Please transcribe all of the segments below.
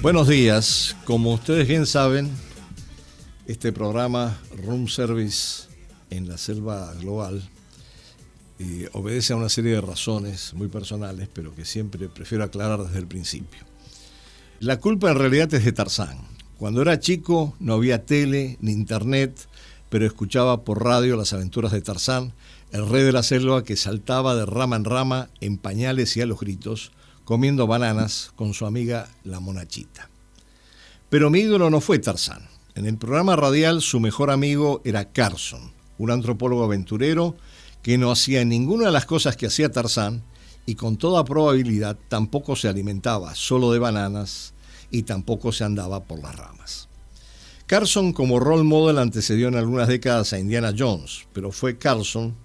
Buenos días. Como ustedes bien saben, este programa Room Service en la Selva Global obedece a una serie de razones muy personales, pero que siempre prefiero aclarar desde el principio. La culpa en realidad es de Tarzán. Cuando era chico no había tele ni internet, pero escuchaba por radio las aventuras de Tarzán, el rey de la selva que saltaba de rama en rama en pañales y a los gritos, comiendo bananas con su amiga la monachita. Pero mi ídolo no fue Tarzán. En el programa radial su mejor amigo era Carson, un antropólogo aventurero que no hacía ninguna de las cosas que hacía Tarzán y con toda probabilidad tampoco se alimentaba solo de bananas y tampoco se andaba por las ramas. Carson como role model antecedió en algunas décadas a Indiana Jones, pero fue Carson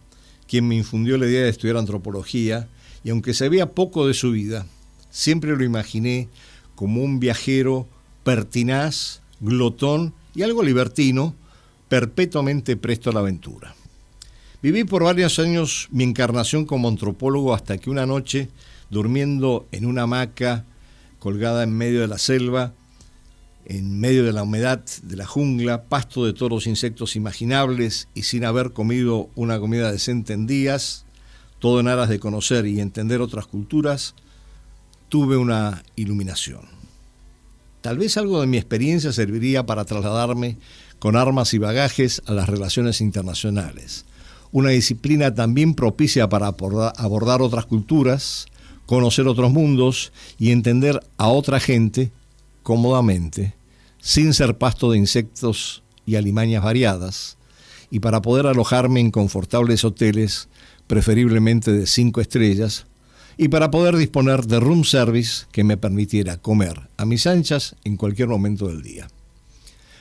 quien me infundió la idea de estudiar antropología y aunque sabía poco de su vida, siempre lo imaginé como un viajero pertinaz, glotón y algo libertino, perpetuamente presto a la aventura. Viví por varios años mi encarnación como antropólogo hasta que una noche, durmiendo en una hamaca colgada en medio de la selva, en medio de la humedad de la jungla, pasto de todos los insectos imaginables y sin haber comido una comida decente en días, todo en aras de conocer y entender otras culturas, tuve una iluminación. Tal vez algo de mi experiencia serviría para trasladarme con armas y bagajes a las relaciones internacionales. Una disciplina también propicia para abordar otras culturas, conocer otros mundos y entender a otra gente cómodamente, sin ser pasto de insectos y alimañas variadas, y para poder alojarme en confortables hoteles, preferiblemente de 5 estrellas, y para poder disponer de room service que me permitiera comer a mis anchas en cualquier momento del día.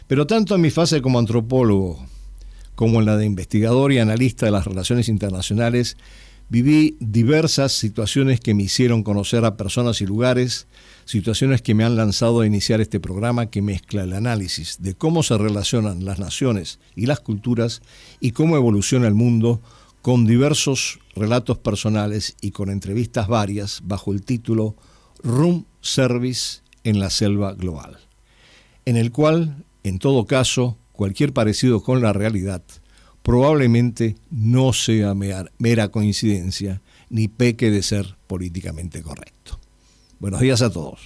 Pero tanto en mi fase como antropólogo, como en la de investigador y analista de las relaciones internacionales, viví diversas situaciones que me hicieron conocer a personas y lugares, situaciones que me han lanzado a iniciar este programa que mezcla el análisis de cómo se relacionan las naciones y las culturas y cómo evoluciona el mundo con diversos relatos personales y con entrevistas varias bajo el título Room Service en la Selva Global, en el cual, en todo caso, cualquier parecido con la realidad probablemente no sea mera coincidencia ni peque de ser políticamente correcto. Buenos días a todos.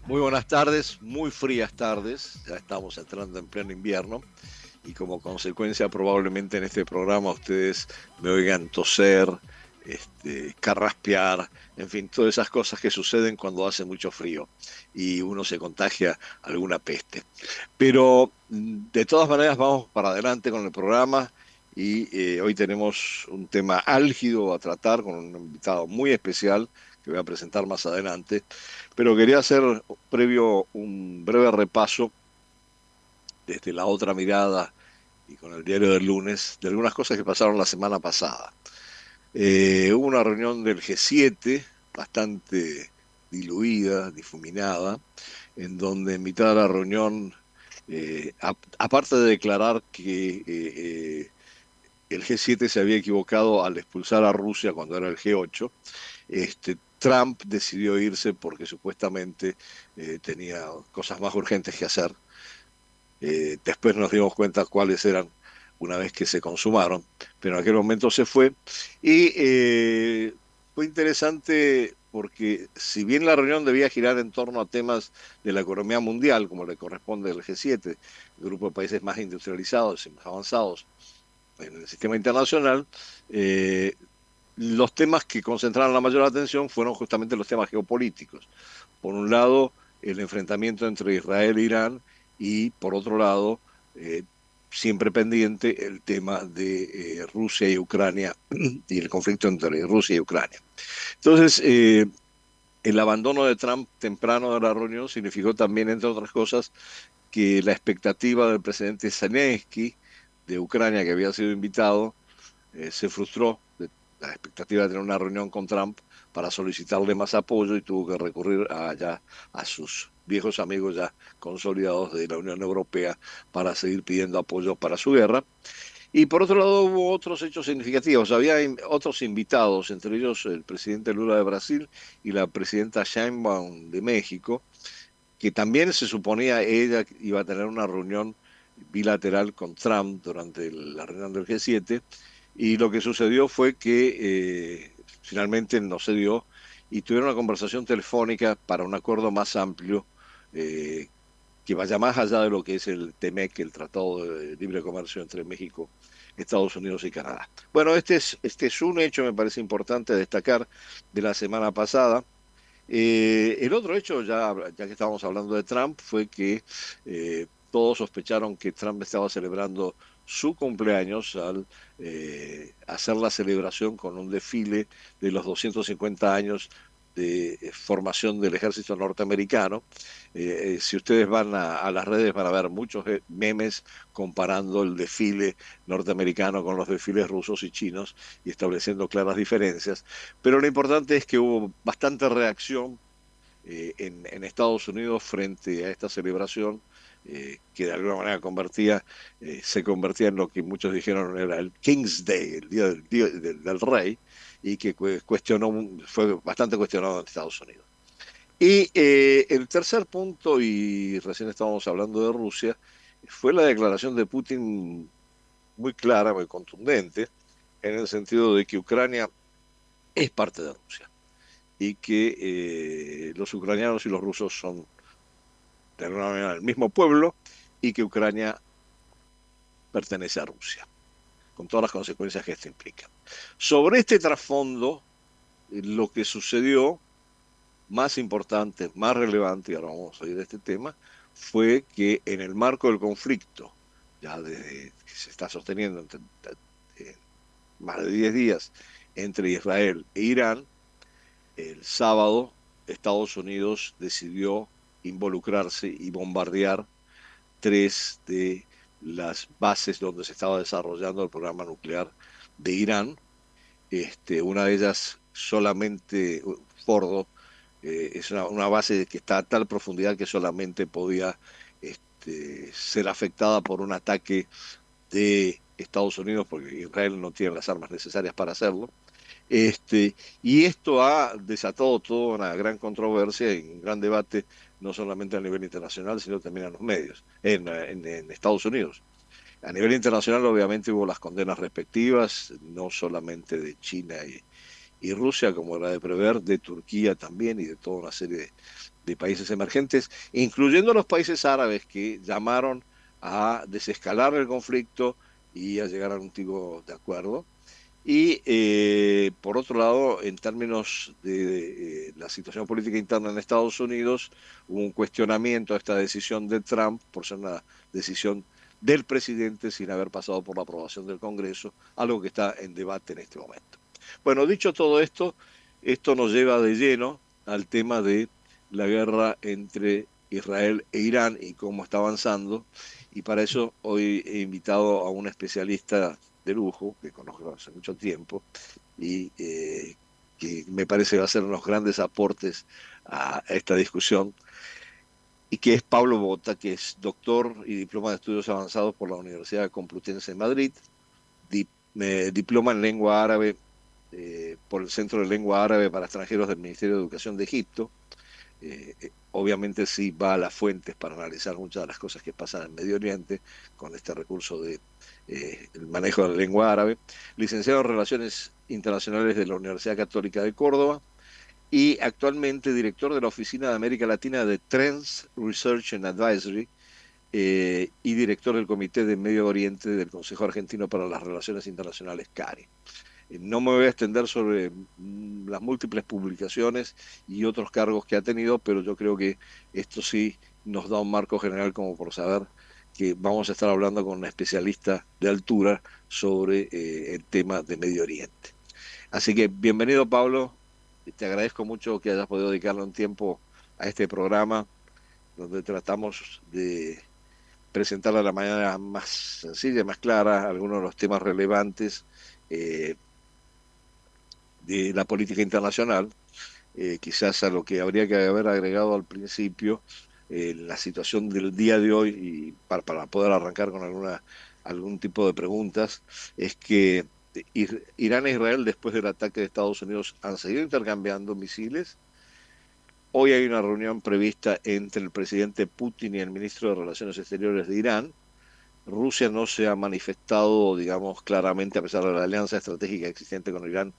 Muy buenas tardes, muy frías tardes, ya estamos entrando en pleno invierno y como consecuencia probablemente en este programa ustedes me oigan toser, carraspear, en fin, todas esas cosas que suceden cuando hace mucho frío y uno se contagia alguna peste. Pero de todas maneras vamos para adelante con el programa y hoy tenemos un tema álgido a tratar con un invitado muy especial que voy a presentar más adelante, pero quería hacer previo un breve repaso desde la otra mirada y con el diario del lunes de algunas cosas que pasaron la semana pasada. Hubo una reunión del G7 bastante diluida, difuminada, en donde en mitad de la reunión, aparte de declarar que el G7 se había equivocado al expulsar a Rusia cuando era el G8, Trump decidió irse porque supuestamente tenía cosas más urgentes que hacer. Después nos dimos cuenta cuáles eran una vez que se consumaron, pero en aquel momento se fue. Y fue interesante porque si bien la reunión debía girar en torno a temas de la economía mundial, como le corresponde al G7, el grupo de países más industrializados y más avanzados en el sistema internacional, los temas que concentraron la mayor atención fueron justamente los temas geopolíticos. Por un lado, el enfrentamiento entre Israel e Irán y, por otro lado, siempre pendiente el tema de Rusia y Ucrania y el conflicto entre Rusia y Ucrania. Entonces, el abandono de Trump temprano de la reunión significó también, entre otras cosas, que la expectativa del presidente Zelensky de Ucrania, que había sido invitado, se frustró. La expectativa de tener una reunión con Trump para solicitarle más apoyo y tuvo que recurrir a sus viejos amigos ya consolidados de la Unión Europea para seguir pidiendo apoyo para su guerra. Y por otro lado hubo otros hechos significativos. Había otros invitados, entre ellos el presidente Lula de Brasil y la presidenta Sheinbaum de México, que también se suponía ella iba a tener una reunión bilateral con Trump durante la reunión del G7, y lo que sucedió fue que finalmente no se dio y tuvieron una conversación telefónica para un acuerdo más amplio, eh, que vaya más allá de lo que es el TEMEC, el Tratado de Libre Comercio entre México, Estados Unidos y Canadá. Bueno, este es un hecho, me parece importante destacar, de la semana pasada. El otro hecho, ya que estábamos hablando de Trump, fue que todos sospecharon que Trump estaba celebrando su cumpleaños al hacer la celebración con un desfile de los 250 años de formación del ejército norteamericano. Si ustedes van a las redes van a ver muchos memes comparando el desfile norteamericano con los desfiles rusos y chinos y estableciendo claras diferencias. Pero lo importante es que hubo bastante reacción en Estados Unidos frente a esta celebración, que de alguna manera se convertía en lo que muchos dijeron era el King's Day, el día del rey, y que fue bastante cuestionado en Estados Unidos. Y el tercer punto, y recién estábamos hablando de Rusia, fue la declaración de Putin muy clara, muy contundente, en el sentido de que Ucrania es parte de Rusia y que los ucranianos y los rusos son de alguna manera el mismo pueblo y que Ucrania pertenece a Rusia, con todas las consecuencias que esto implica. Sobre este trasfondo, lo que sucedió más importante, más relevante, y ahora vamos a oír de este tema, fue que en el marco del conflicto, ya desde que se está sosteniendo más de 10 días entre Israel e Irán, el sábado Estados Unidos decidió involucrarse y bombardear tres de las bases donde se estaba desarrollando el programa nuclear de Irán. Una de ellas solamente, Fordo, es una base que está a tal profundidad que solamente podía ser afectada por un ataque de Estados Unidos, porque Israel no tiene las armas necesarias para hacerlo. Y esto ha desatado toda una gran controversia y un gran debate, no solamente a nivel internacional, sino también en los medios, en Estados Unidos. A nivel internacional, obviamente, hubo las condenas respectivas, no solamente de China y Rusia, como era de prever, de Turquía también y de toda una serie de países emergentes, incluyendo los países árabes que llamaron a desescalar el conflicto y a llegar a un tipo de acuerdo. Y por otro lado, en términos de la situación política interna en Estados Unidos, hubo un cuestionamiento a esta decisión de Trump por ser una decisión del presidente sin haber pasado por la aprobación del Congreso, algo que está en debate en este momento. Bueno, dicho todo esto, esto nos lleva de lleno al tema de la guerra entre Israel e Irán y cómo está avanzando. Y para eso hoy he invitado a un especialista de lujo, que conozco hace mucho tiempo, y que me parece va a hacer unos grandes aportes a esta discusión, y que es Pablo Bota, que es doctor y diploma de estudios avanzados por la Universidad Complutense de Madrid, diploma en lengua árabe por el Centro de Lengua Árabe para Extranjeros del Ministerio de Educación de Egipto. Obviamente sí va a las fuentes para analizar muchas de las cosas que pasan en Medio Oriente con este recurso de el manejo de la lengua árabe. Licenciado en Relaciones Internacionales de la Universidad Católica de Córdoba y actualmente director de la Oficina de América Latina de Trends Research and Advisory, y director del Comité de Medio Oriente del Consejo Argentino para las Relaciones Internacionales, CARI. No me voy a extender sobre las múltiples publicaciones y otros cargos que ha tenido, pero yo creo que esto sí nos da un marco general como por saber que vamos a estar hablando con una especialista de altura sobre el tema de Medio Oriente. Así que bienvenido, Pablo. Te agradezco mucho que hayas podido dedicarle un tiempo a este programa donde tratamos de presentar de la manera más sencilla, más clara, algunos de los temas relevantes de la política internacional. quizás a lo que habría que haber agregado al principio, la situación del día de hoy, y para poder arrancar con algún tipo de preguntas, es que Irán e Israel, después del ataque de Estados Unidos, han seguido intercambiando misiles. Hoy hay una reunión prevista entre el presidente Putin y el ministro de Relaciones Exteriores de Irán. Rusia no se ha manifestado, digamos, claramente, a pesar de la alianza estratégica existente con Irán,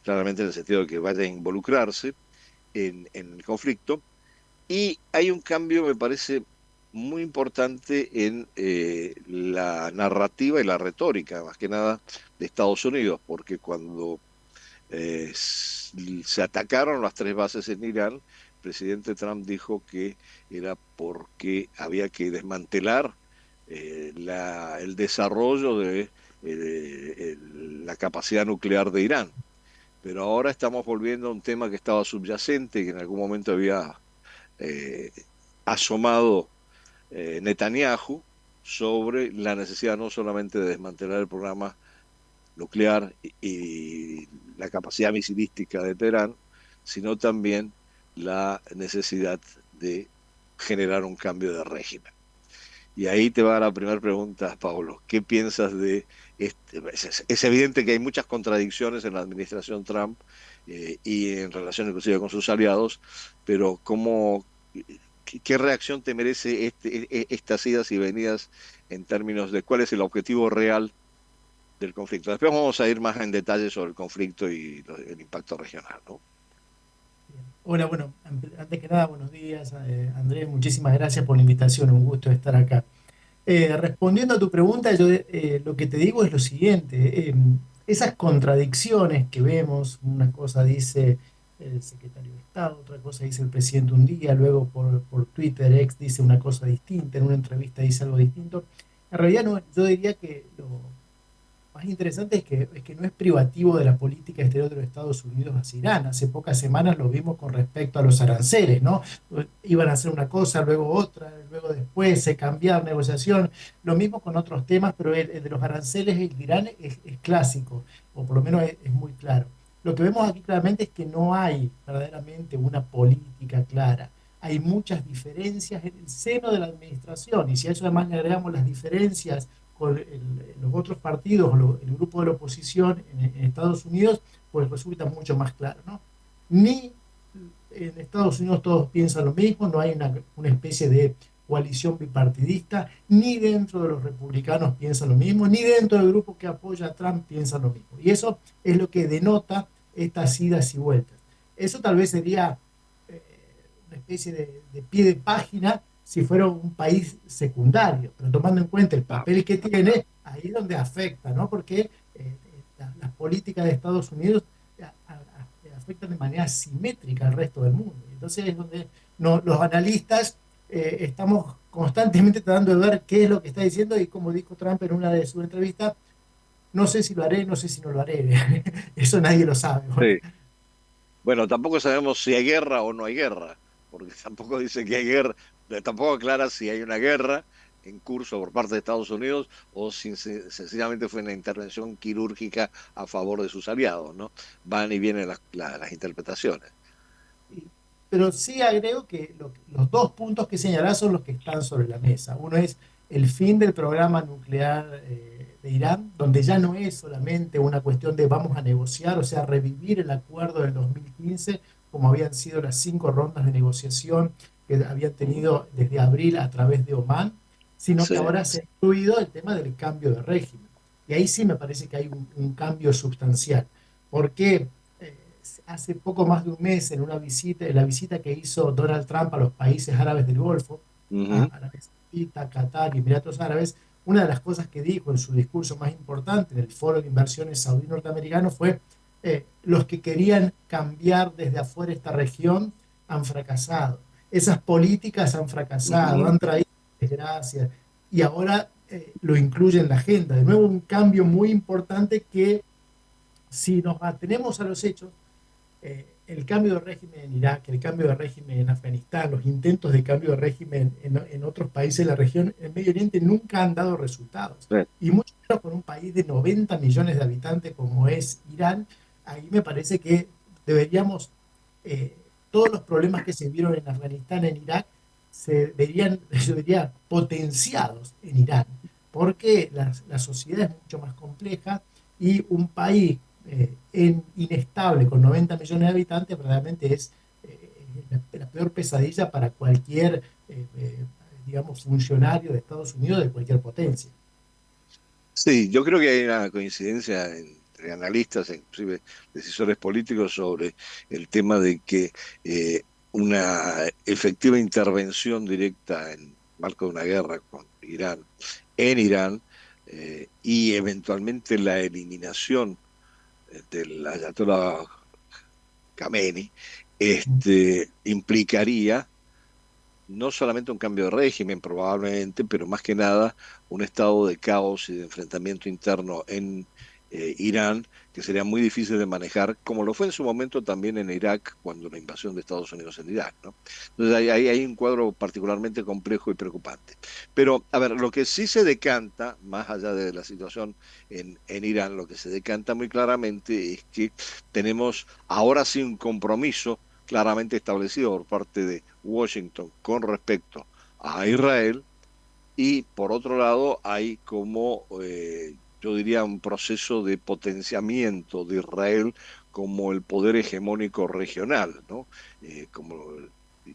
claramente en el sentido de que vaya a involucrarse en el conflicto. Y hay un cambio, me parece, muy importante en la narrativa y la retórica, más que nada, de Estados Unidos, porque cuando se atacaron las tres bases en Irán, el presidente Trump dijo que era porque había que desmantelar el desarrollo de la capacidad nuclear de Irán. Pero ahora estamos volviendo a un tema que estaba subyacente, que en algún momento había eh, asomado Netanyahu sobre la necesidad no solamente de desmantelar el programa nuclear y la capacidad misilística de Teherán, sino también la necesidad de generar un cambio de régimen. Y ahí te va la primera pregunta, Pablo. ¿Qué piensas de este? Es evidente que hay muchas contradicciones en la administración Trump y en relación inclusive con sus aliados, pero ¿qué reacción te merece estas idas y venidas en términos de cuál es el objetivo real del conflicto? Después vamos a ir más en detalle sobre el conflicto y el impacto regional, ¿no? Bien. Hola, bueno, antes que nada, buenos días, Andrés, muchísimas gracias por la invitación, un gusto estar acá. Respondiendo a tu pregunta, yo lo que te digo es lo siguiente, esas contradicciones que vemos, una cosa dice el secretario de Estado, otra cosa dice el presidente un día, luego por Twitter X dice una cosa distinta, en una entrevista dice algo distinto, en realidad no, yo diría que lo más interesante es que no es privativo de la política exterior de los Estados Unidos hacia Irán. Hace pocas semanas lo vimos con respecto a los aranceles, ¿no? Iban a hacer una cosa, luego otra, luego después se cambiaba negociación. Lo mismo con otros temas, pero el de los aranceles el de Irán es clásico, o por lo menos es muy claro. Lo que vemos aquí claramente es que no hay verdaderamente una política clara. Hay muchas diferencias en el seno de la administración, y si a eso además le agregamos las diferencias con los otros partidos o el grupo de la oposición en Estados Unidos, pues resulta mucho más claro, ¿no? Ni en Estados Unidos todos piensan lo mismo, no hay una especie de coalición bipartidista, ni dentro de los republicanos piensan lo mismo, ni dentro del grupo que apoya a Trump piensan lo mismo. Y eso es lo que denota estas idas y vueltas. Eso tal vez sería eh, una especie de pie de página si fuera un país secundario, pero tomando en cuenta el Ah, papel que tiene, ahí es donde afecta, ¿no? Porque las políticas de Estados Unidos afectan de manera simétrica al resto del mundo. Entonces es donde no, los analistas estamos constantemente tratando de ver qué es lo que está diciendo y como dijo Trump en una de sus entrevistas, no sé si lo haré, no sé si no lo haré. Eso nadie lo sabe. sí. Bueno, tampoco sabemos si hay guerra o no hay guerra, porque tampoco dice que hay guerra, tampoco aclara si hay una guerra en curso por parte de Estados Unidos o si sencillamente fue una intervención quirúrgica a favor de sus aliados, ¿no? Van y vienen las interpretaciones. Pero sí agrego que los dos puntos que señalás son los que están sobre la mesa. Uno es el fin del programa nuclear de Irán, donde ya no es solamente una cuestión de vamos a negociar, o sea, revivir el acuerdo del 2015, como habían sido las 5 rondas de negociación que habían tenido desde abril a través de Omán, sino Sí. que ahora se ha incluido el tema del cambio de régimen. Y ahí sí me parece que hay un cambio sustancial. ¿Por qué? Hace poco más de un mes en la visita que hizo Donald Trump a los países árabes del Golfo, a Ujú. Arabia Saudita, Qatar y Emiratos Árabes, una de las cosas que dijo en su discurso más importante en el Foro de Inversiones Saudí Norteamericano fue los que querían cambiar desde afuera esta región han fracasado. Esas políticas han fracasado, Ujú. han traído desgracias y ahora lo incluye en la agenda. De nuevo, un cambio muy importante que si nos atenemos a los hechos, el cambio de régimen en Irak, el cambio de régimen en Afganistán, los intentos de cambio de régimen en otros países de la región, en Medio Oriente nunca han dado resultados. Sí. Y mucho menos con un país de 90 millones de habitantes como es Irán, ahí me parece que deberíamos eh, todos los problemas que se vieron en Afganistán, en Irak, se verían, yo diría, potenciados en Irán, porque la sociedad es mucho más compleja y un país inestable con 90 millones de habitantes realmente es la peor pesadilla para cualquier, digamos, funcionario de Estados Unidos de cualquier potencia. Sí, yo creo que hay una coincidencia entre analistas e inclusive decisores políticos sobre el tema de que una efectiva intervención directa en marco de una guerra con Irán, en Irán, y eventualmente la eliminación del Ayatollah Khamenei, implicaría no solamente un cambio de régimen probablemente, pero más que nada un estado de caos y de enfrentamiento interno en Irán, que sería muy difícil de manejar, como lo fue en su momento también en Irak, cuando la invasión de Estados Unidos en Irak, ¿no? Entonces ahí hay un cuadro particularmente complejo y preocupante. Pero, a ver, lo que sí se decanta, más allá de la situación en Irán, lo que se decanta muy claramente es que tenemos ahora sí un compromiso claramente establecido por parte de Washington con respecto a Israel, y por otro lado hay como, yo diría, un proceso de potenciamiento de Israel como el poder hegemónico regional, ¿no? Como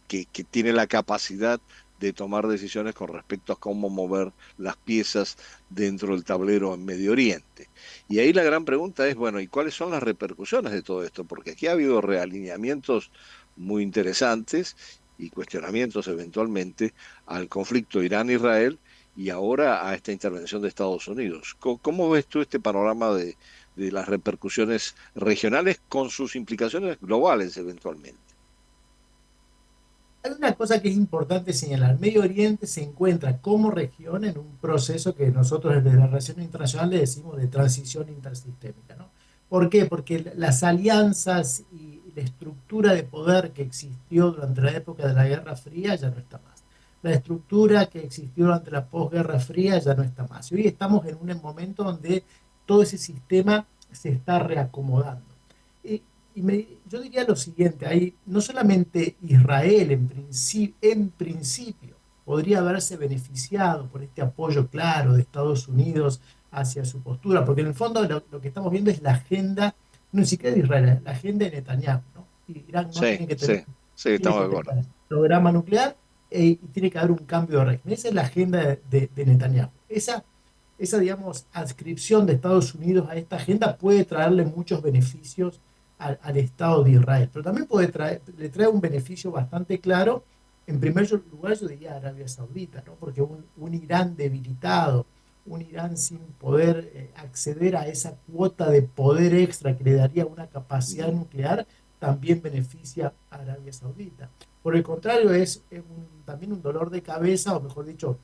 que tiene la capacidad de tomar decisiones con respecto a cómo mover las piezas dentro del tablero en Medio Oriente. Y ahí la gran pregunta es, bueno, ¿y cuáles son las repercusiones de todo esto? Porque aquí ha habido realineamientos muy interesantes y cuestionamientos eventualmente al conflicto Irán-Israel y ahora a esta intervención de Estados Unidos. ¿Cómo ves tú este panorama de las repercusiones regionales con sus implicaciones globales eventualmente? Hay una cosa que es importante señalar. Medio Oriente se encuentra como región en un proceso que nosotros desde la relación internacional le decimos de transición intersistémica, ¿no? ¿Por qué? Porque las alianzas y la estructura de poder que existió durante la época de la Guerra Fría ya no está más. La estructura que existió durante la posguerra fría ya no está más. Y hoy estamos en un momento donde todo ese sistema se está reacomodando. Yo diría lo siguiente, hay, no solamente Israel en principio podría haberse beneficiado por este apoyo claro de Estados Unidos hacia su postura, porque en el fondo lo que estamos viendo es la agenda, no ni siquiera de Israel, la agenda de Netanyahu, ¿no? Irán no Sí, sí, sí, tiene estamos que de tener acuerdo. un programa nuclear y tiene que haber un cambio de régimen. Esa es la agenda de Netanyahu. Esa, digamos, adscripción de Estados Unidos a esta agenda puede traerle muchos beneficios al Estado de Israel, pero también le trae un beneficio bastante claro, en primer lugar yo diría Arabia Saudita, ¿no? Porque un Irán debilitado, un Irán sin poder acceder a esa cuota de poder extra que le daría una capacidad nuclear, también beneficia a Arabia Saudita. Por el contrario, también un dolor de cabeza, o mejor dicho,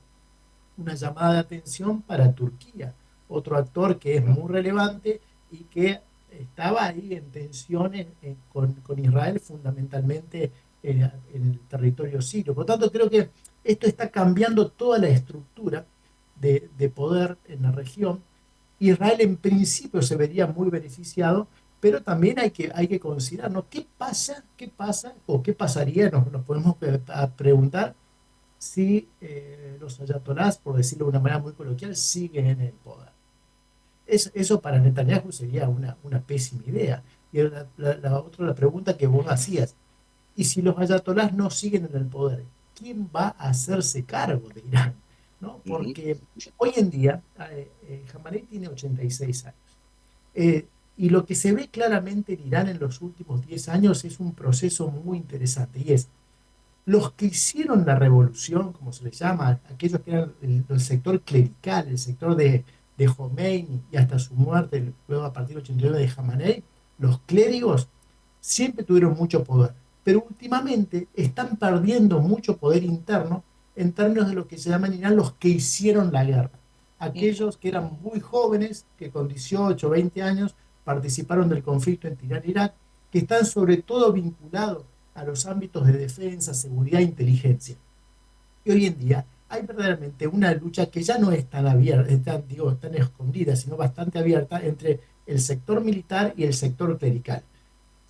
una llamada de atención para Turquía, otro actor que es muy relevante y que estaba ahí en tensiones con Israel, fundamentalmente en el territorio sirio. Por lo tanto, creo que esto está cambiando toda la estructura de poder en la región. Israel en principio se vería muy beneficiado, pero también hay que considerar, ¿no? ¿Qué pasa o qué pasaría? Nos podemos preguntar si los ayatolás, por decirlo de una manera muy coloquial, siguen en el poder. Eso para Netanyahu sería una pésima idea. Y la pregunta que vos hacías, y si los ayatolás no siguen en el poder, ¿quién va a hacerse cargo de Irán? ¿No? Ujú. Porque hoy en día, Khamenei tiene 86 años. Eh, y lo que se ve claramente en Irán en los últimos 10 años es un proceso muy interesante, y es los que hicieron la revolución, como se les llama, aquellos que eran el sector clerical, el sector de Khomeini y hasta su muerte, luego a partir del 89 de Khamenei, los clérigos siempre tuvieron mucho poder, pero últimamente están perdiendo mucho poder interno en términos de lo que se llaman en Irán los que hicieron la guerra. Aquellos que eran muy jóvenes, que con 18 o 20 años participaron del conflicto entre Irán e Irak, que están sobre todo vinculados a los ámbitos de defensa, seguridad e inteligencia. Y hoy en día hay verdaderamente una lucha que ya no es tan abierta, tan escondida, sino bastante abierta entre el sector militar y el sector clerical.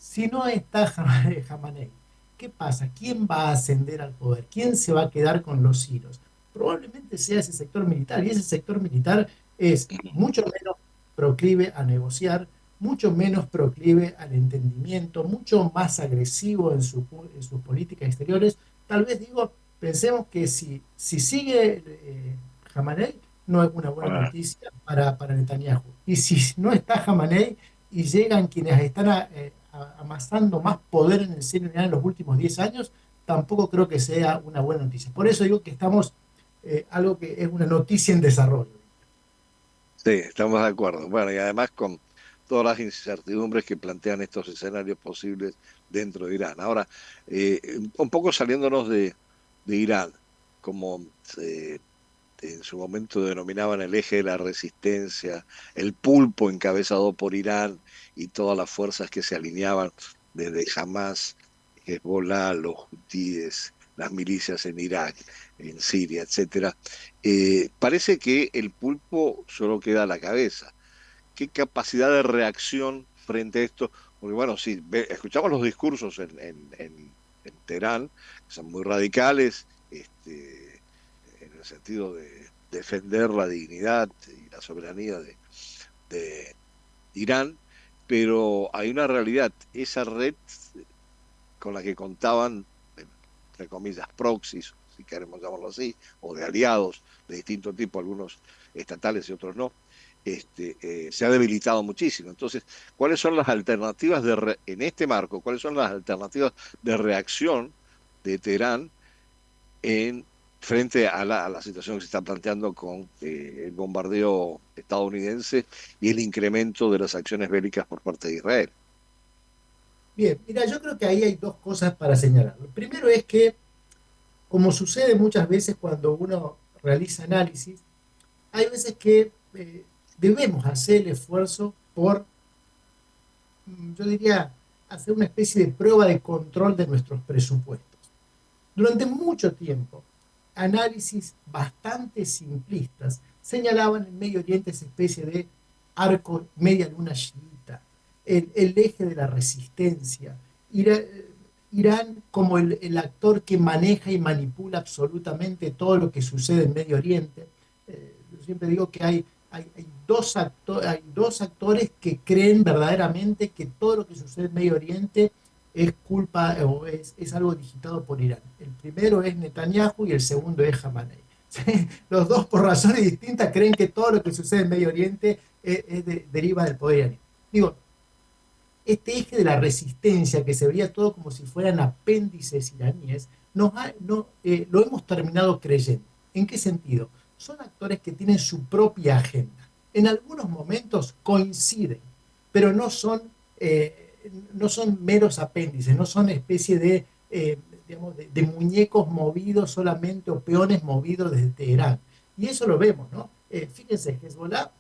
si no está Jamenei, ¿qué pasa? ¿Quién va a ascender al poder? ¿Quién se va a quedar con los hilos? Probablemente sea ese sector militar, y ese sector militar es mucho menos proclive a negociar, mucho menos proclive al entendimiento, mucho más agresivo en sus políticas exteriores. Tal vez digo, pensemos que si sigue Jamenei, no es una buena Ah, noticia para Netanyahu. Y si no está Jamenei y llegan quienes están amasando más poder en el cielo en los últimos 10 años, tampoco creo que sea una buena noticia. Por eso digo que estamos, algo que es una noticia en desarrollo. sí, estamos de acuerdo. Bueno, y además con todas las incertidumbres que plantean estos escenarios posibles dentro de Irán. Ahora, un poco saliéndonos de Irán, como en su momento denominaban el eje de la resistencia, el pulpo encabezado por Irán y todas las fuerzas que se alineaban desde Hamas, Hezbollah, los hutíes, las milicias en Irak, en Siria, etcétera. Parece que el pulpo solo queda a la cabeza. ¿Qué capacidad de reacción frente a esto? Porque bueno, sí, escuchamos los discursos en Teherán, que son muy radicales, en el sentido de defender la dignidad y la soberanía de Irán, pero hay una realidad, esa red con la que contaban, entre comillas, proxies, si queremos llamarlo así, o de aliados de distinto tipo, algunos estatales y otros no, se ha debilitado muchísimo. Entonces, ¿cuáles son las alternativas en este marco? ¿Cuáles son las alternativas de reacción de Teherán en frente a la situación que se está planteando con el bombardeo estadounidense y el incremento de las acciones bélicas por parte de Israel? Bien, mira, yo creo que ahí hay dos cosas para señalar. Lo primero es que, como sucede muchas veces cuando uno realiza análisis, hay veces que debemos hacer el esfuerzo por, yo diría, hacer una especie de prueba de control de nuestros presupuestos. Durante mucho tiempo, análisis bastante simplistas señalaban en Medio Oriente esa especie de arco, media luna chiita, el eje de la resistencia, Irán, Irán como actor que maneja y manipula absolutamente todo lo que sucede en Medio Oriente. Yo siempre digo que hay dos actores que creen verdaderamente que todo lo que sucede en Medio Oriente es culpa o es algo digitado por Irán. El primero es Netanyahu y el segundo es Khamenei. Los dos, por razones distintas, creen que todo lo que sucede en Medio Oriente deriva del poder iraní. Digo, este eje de la resistencia, que se vería todo como si fueran apéndices iraníes, lo hemos terminado creyendo. ¿En qué sentido? Son actores que tienen su propia agenda. En algunos momentos coinciden, pero no son meros apéndices, no son especie digamos, de muñecos movidos solamente o peones movidos desde Teherán. Y eso lo vemos, ¿no? Fíjense, Hezbollah,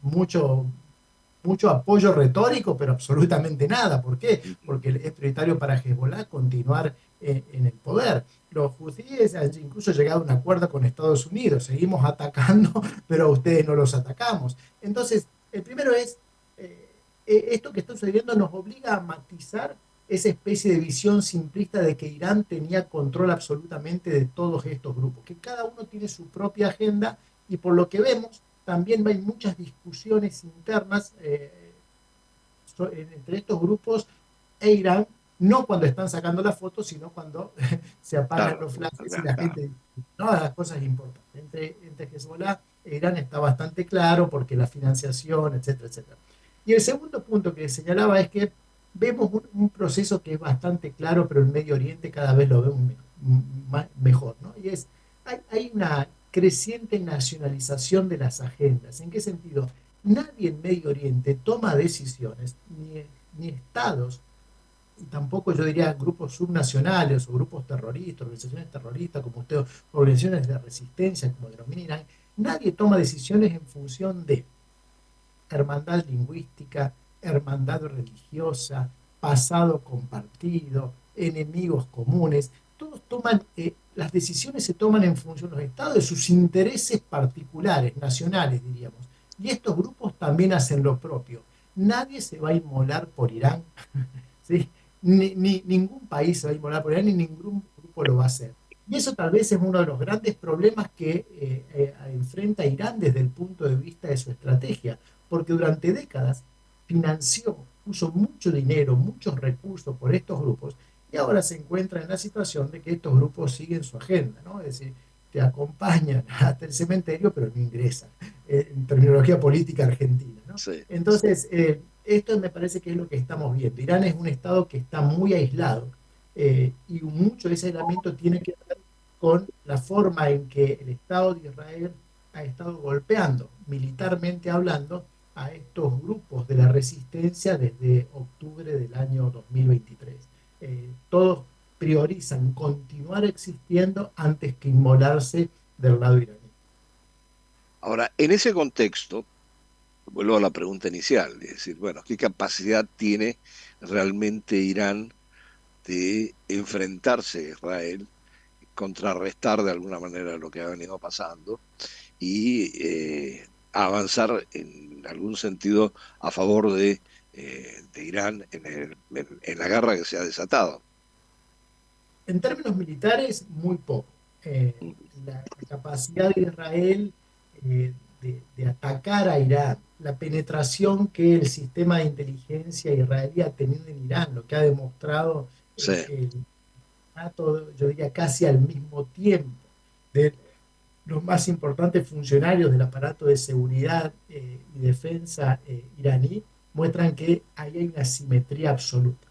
mucho, mucho apoyo retórico, pero absolutamente nada. ¿Por qué? Porque es prioritario para Hezbollah continuar en el poder. Los hutíes han incluso llegado a un acuerdo con Estados Unidos. Seguimos atacando, pero a ustedes no los atacamos. Entonces, el primero es, esto que está sucediendo nos obliga a matizar esa especie de visión simplista de que Irán tenía control absolutamente de todos estos grupos, que cada uno tiene su propia agenda y por lo que vemos también hay muchas discusiones internas entre estos grupos e Irán, no cuando están sacando la foto, sino cuando se apagan Claro, los flashes y la claro. gente dice, no, las cosas importantes. Entre Hezbollah e Irán está bastante claro porque la financiación, etcétera, etcétera. Y el segundo punto que señalaba es que vemos un proceso que es bastante claro, pero en Medio Oriente cada vez lo vemos mejor, ¿no? Y hay una creciente nacionalización de las agendas. ¿En qué sentido? Nadie en Medio Oriente toma decisiones, ni estados, y tampoco yo diría grupos subnacionales o grupos terroristas, organizaciones terroristas, como usted, organizaciones de resistencia, como denominan, nadie toma decisiones en función de hermandad lingüística, hermandad religiosa, pasado compartido, enemigos comunes. Todos toman, las decisiones se toman en función de los estados, de sus intereses particulares, nacionales, diríamos. Y estos grupos también hacen lo propio. nadie se va a inmolar por Irán, ¿sí? Ningún país se va a inmolar por Irán, ni ningún grupo lo va a hacer. Y eso tal vez es uno de los grandes problemas que enfrenta Irán desde el punto de vista de su estrategia, porque durante décadas financió, puso mucho dinero, muchos recursos por estos grupos, y ahora se encuentra en la situación de que estos grupos siguen su agenda, ¿no? Es decir, te acompañan hasta el cementerio, pero no ingresan, en terminología política argentina, ¿no? Sí. Entonces, esto me parece que es lo que estamos viendo. Irán es un estado que está muy aislado, y mucho de ese aislamiento tiene que ver con la forma en que el Estado de Israel ha estado golpeando, militarmente hablando, a estos grupos de la resistencia desde octubre del año 2023. Todos priorizan continuar existiendo antes que inmolarse del lado iraní. Ahora, en ese contexto, vuelvo a la pregunta inicial, es decir, bueno, ¿qué capacidad tiene realmente Irán de enfrentarse a Israel, contrarrestar de alguna manera lo que ha venido pasando y avanzar en algún sentido a favor de Irán en la guerra que se ha desatado? En términos militares, muy poco. Eh, la capacidad de Israel de atacar a Irán, la penetración que el sistema de inteligencia israelí ha tenido en Irán, lo que ha demostrado Sí, el NATO, yo diría casi al mismo tiempo, de los más importantes funcionarios del aparato de seguridad y defensa iraní, muestran que ahí hay una simetría absoluta.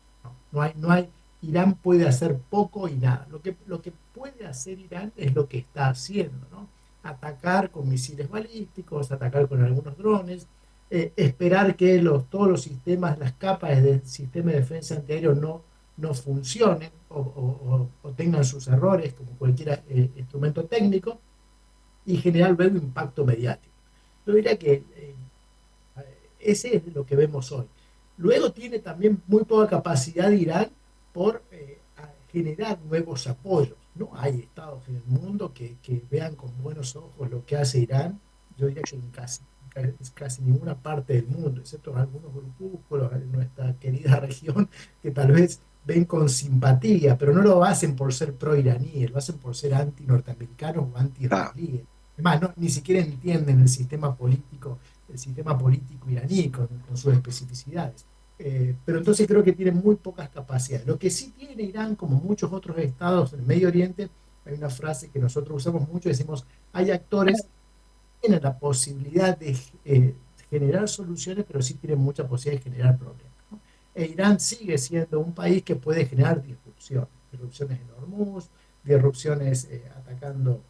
No, no hay, Irán puede hacer poco y nada. Lo que puede hacer Irán es lo que está haciendo, ¿no? Atacar con misiles balísticos, atacar con algunos drones, esperar que todos los sistemas, las capas del sistema de defensa antiaéreo no funcionen o tengan sus errores, como cualquier instrumento técnico, y generar luego impacto mediático. Yo diría que ese es lo que vemos hoy. Luego tiene también muy poca capacidad Irán por generar nuevos apoyos. No hay estados en el mundo que vean con buenos ojos lo que hace Irán. Yo diría que en casi ninguna parte del mundo, excepto en algunos grupúsculos en nuestra querida región, que tal vez ven con simpatía, pero no lo hacen por ser pro-iraníes, lo hacen por ser anti-norteamericanos o ah, anti-israelíes. Además, ni siquiera entienden el sistema político iraní con sus especificidades. Pero entonces creo que tiene muy pocas capacidades. Lo que sí tiene Irán, como muchos otros estados del Medio Oriente, hay una frase que nosotros usamos mucho, decimos, hay actores que tienen la posibilidad de generar soluciones, pero sí tienen mucha posibilidad de generar problemas, ¿no? E Irán sigue siendo un país que puede generar disrupciones en Hormuz, disrupciones atacando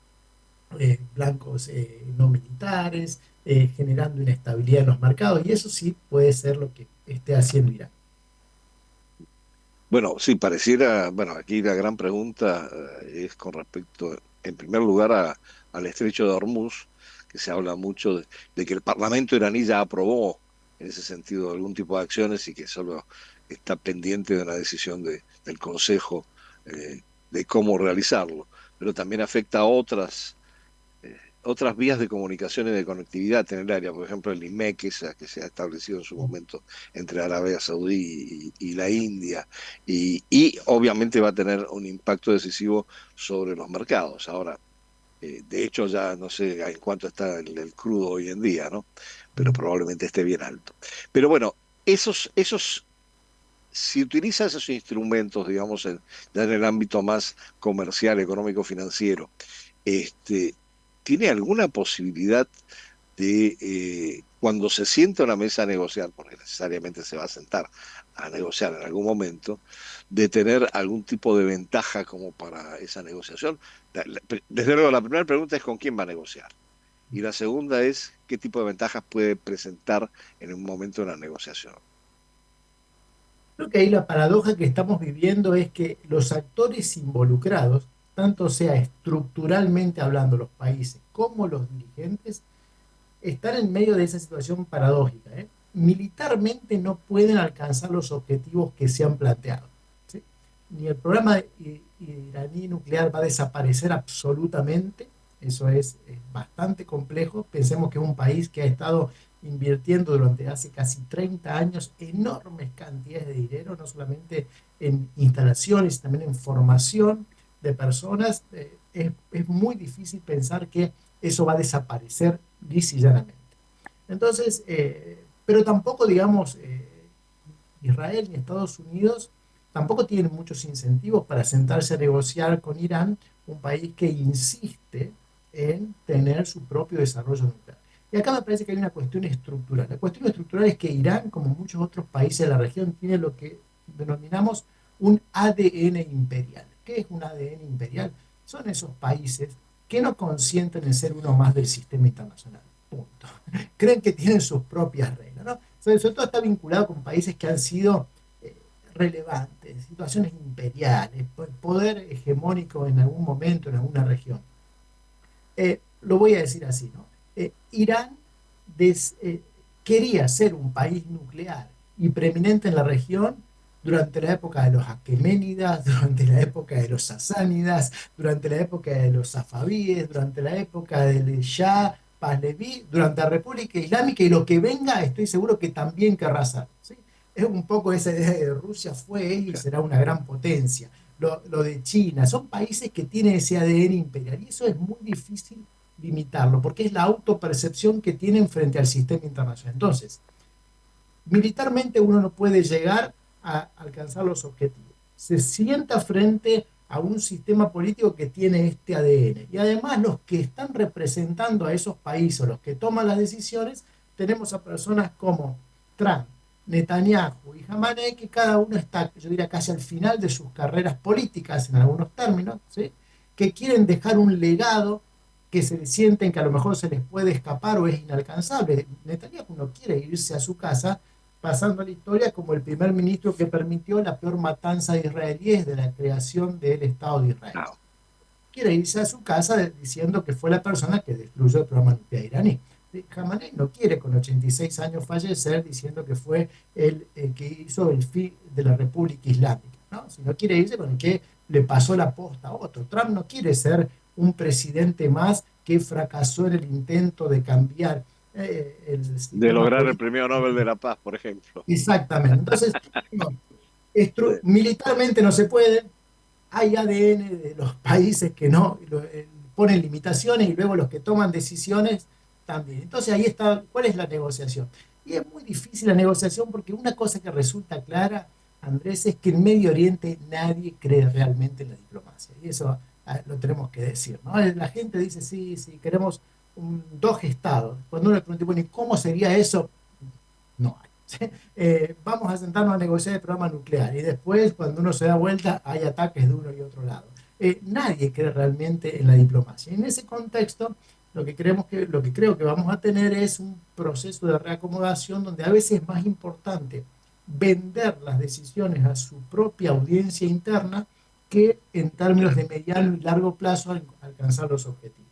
blancos no militares, generando inestabilidad en los mercados, y eso sí puede ser lo que esté haciendo Irán. bueno, sí, pareciera, bueno, aquí la gran pregunta es con respecto, en primer lugar, al estrecho de Hormuz, que se habla mucho de que el Parlamento iraní ya aprobó en ese sentido algún tipo de acciones y que solo está pendiente de una decisión del Consejo de cómo realizarlo. Pero también afecta a otras vías de comunicación y de conectividad en el área, por ejemplo el IMEC, que se ha establecido en su momento entre Arabia Saudí y la India, y obviamente va a tener un impacto decisivo sobre los mercados. Ahora, de hecho ya no sé en cuánto está el crudo hoy en día, ¿no? Pero probablemente esté bien alto. Pero bueno, si utiliza esos instrumentos, digamos, ya en el ámbito más comercial, económico, financiero, este, ¿tiene alguna posibilidad de, cuando se sienta a una mesa a negociar, porque necesariamente se va a sentar a negociar en algún momento, de tener algún tipo de ventaja como para esa negociación? Desde luego, la primera pregunta es con quién va a negociar. Y la segunda es qué tipo de ventajas puede presentar en un momento de la negociación. Creo que ahí la paradoja que estamos viviendo es que los actores involucrados, tanto sea estructuralmente hablando los países como los dirigentes, están en medio de esa situación paradójica, ¿eh? Militarmente no pueden alcanzar los objetivos que se han planteado, ¿sí? Ni el programa iraní nuclear va a desaparecer absolutamente, eso es bastante complejo. Pensemos que es un país que ha estado invirtiendo durante hace casi 30 años enormes cantidades de dinero, no solamente en instalaciones, también en formación de personas. Es muy difícil pensar que eso va a desaparecer lisa y llanamente. Entonces, pero tampoco, digamos, Israel ni Estados Unidos tampoco tienen muchos incentivos para sentarse a negociar con Irán, un país que insiste en tener su propio desarrollo nuclear. Y acá me parece que hay una cuestión estructural. La cuestión estructural es que Irán, como muchos otros países de la región, tiene lo que denominamos un ADN imperial. ¿Qué es un ADN imperial? Son esos países que no consienten en ser uno más del sistema internacional. Punto. Creen que tienen sus propias reglas, ¿no? Sobre todo está vinculado con países que han sido relevantes, situaciones imperiales, poder hegemónico en algún momento en alguna región. Lo voy a decir así, ¿no? Irán quería ser un país nuclear y preeminente en la región durante la época de los aqueménidas, durante la época de los sasánidas, durante la época de los safabíes, durante la época del Shah Pahlaví, durante la República Islámica, y lo que venga estoy seguro que también querrá ser, ¿sí? Es un poco esa idea de Rusia fue y será una gran potencia. Lo de China, son países que tienen ese ADN imperial y eso es muy difícil limitarlo, porque es la autopercepción que tienen frente al sistema internacional. Entonces, militarmente uno no puede llegar a alcanzar los objetivos. Se sienta frente a un sistema político que tiene este ADN. Y además los que están representando a esos países, los que toman las decisiones, tenemos a personas como Trump, Netanyahu y Khamenei, que cada uno está, yo diría, casi al final de sus carreras políticas en algunos términos, ¿sí? Que quieren dejar un legado que se sienten que a lo mejor se les puede escapar o es inalcanzable. Netanyahu no quiere irse a su casa pasando a la historia como el primer ministro que permitió la peor matanza de israelíes de la creación del Estado de Israel. No. Quiere irse a su casa diciendo que fue la persona que destruyó el programa nuclear iraní. Khamenei no quiere con 86 años fallecer diciendo que fue el que hizo el fin de la República Islámica, ¿no? Sino quiere irse con el que le pasó la posta a otro. Trump no quiere ser un presidente más que fracasó en el intento de cambiar de lograr político. el Premio Nobel de la Paz, por ejemplo. Exactamente. Entonces, no, militarmente no se puede. Hay ADN de los países que no ponen limitaciones y luego los que toman decisiones también. Entonces ahí está, ¿cuál es la negociación? Y es muy difícil la negociación porque una cosa que resulta clara, Andrés, es que en Medio Oriente nadie cree realmente en la diplomacia. Y eso lo tenemos que decir, ¿no? La gente dice, sí, sí, queremos dos estados. Cuando uno le pregunta, bueno, ¿y cómo sería eso? No hay. ¿Sí? Vamos a sentarnos a negociar el programa nuclear y después, cuando uno se da vuelta, hay ataques de uno y otro lado. Nadie cree realmente en la diplomacia. Y en ese contexto, lo que creo que vamos a tener es un proceso de reacomodación donde a veces es más importante vender las decisiones a su propia audiencia interna que en términos de mediano y largo plazo alcanzar los objetivos.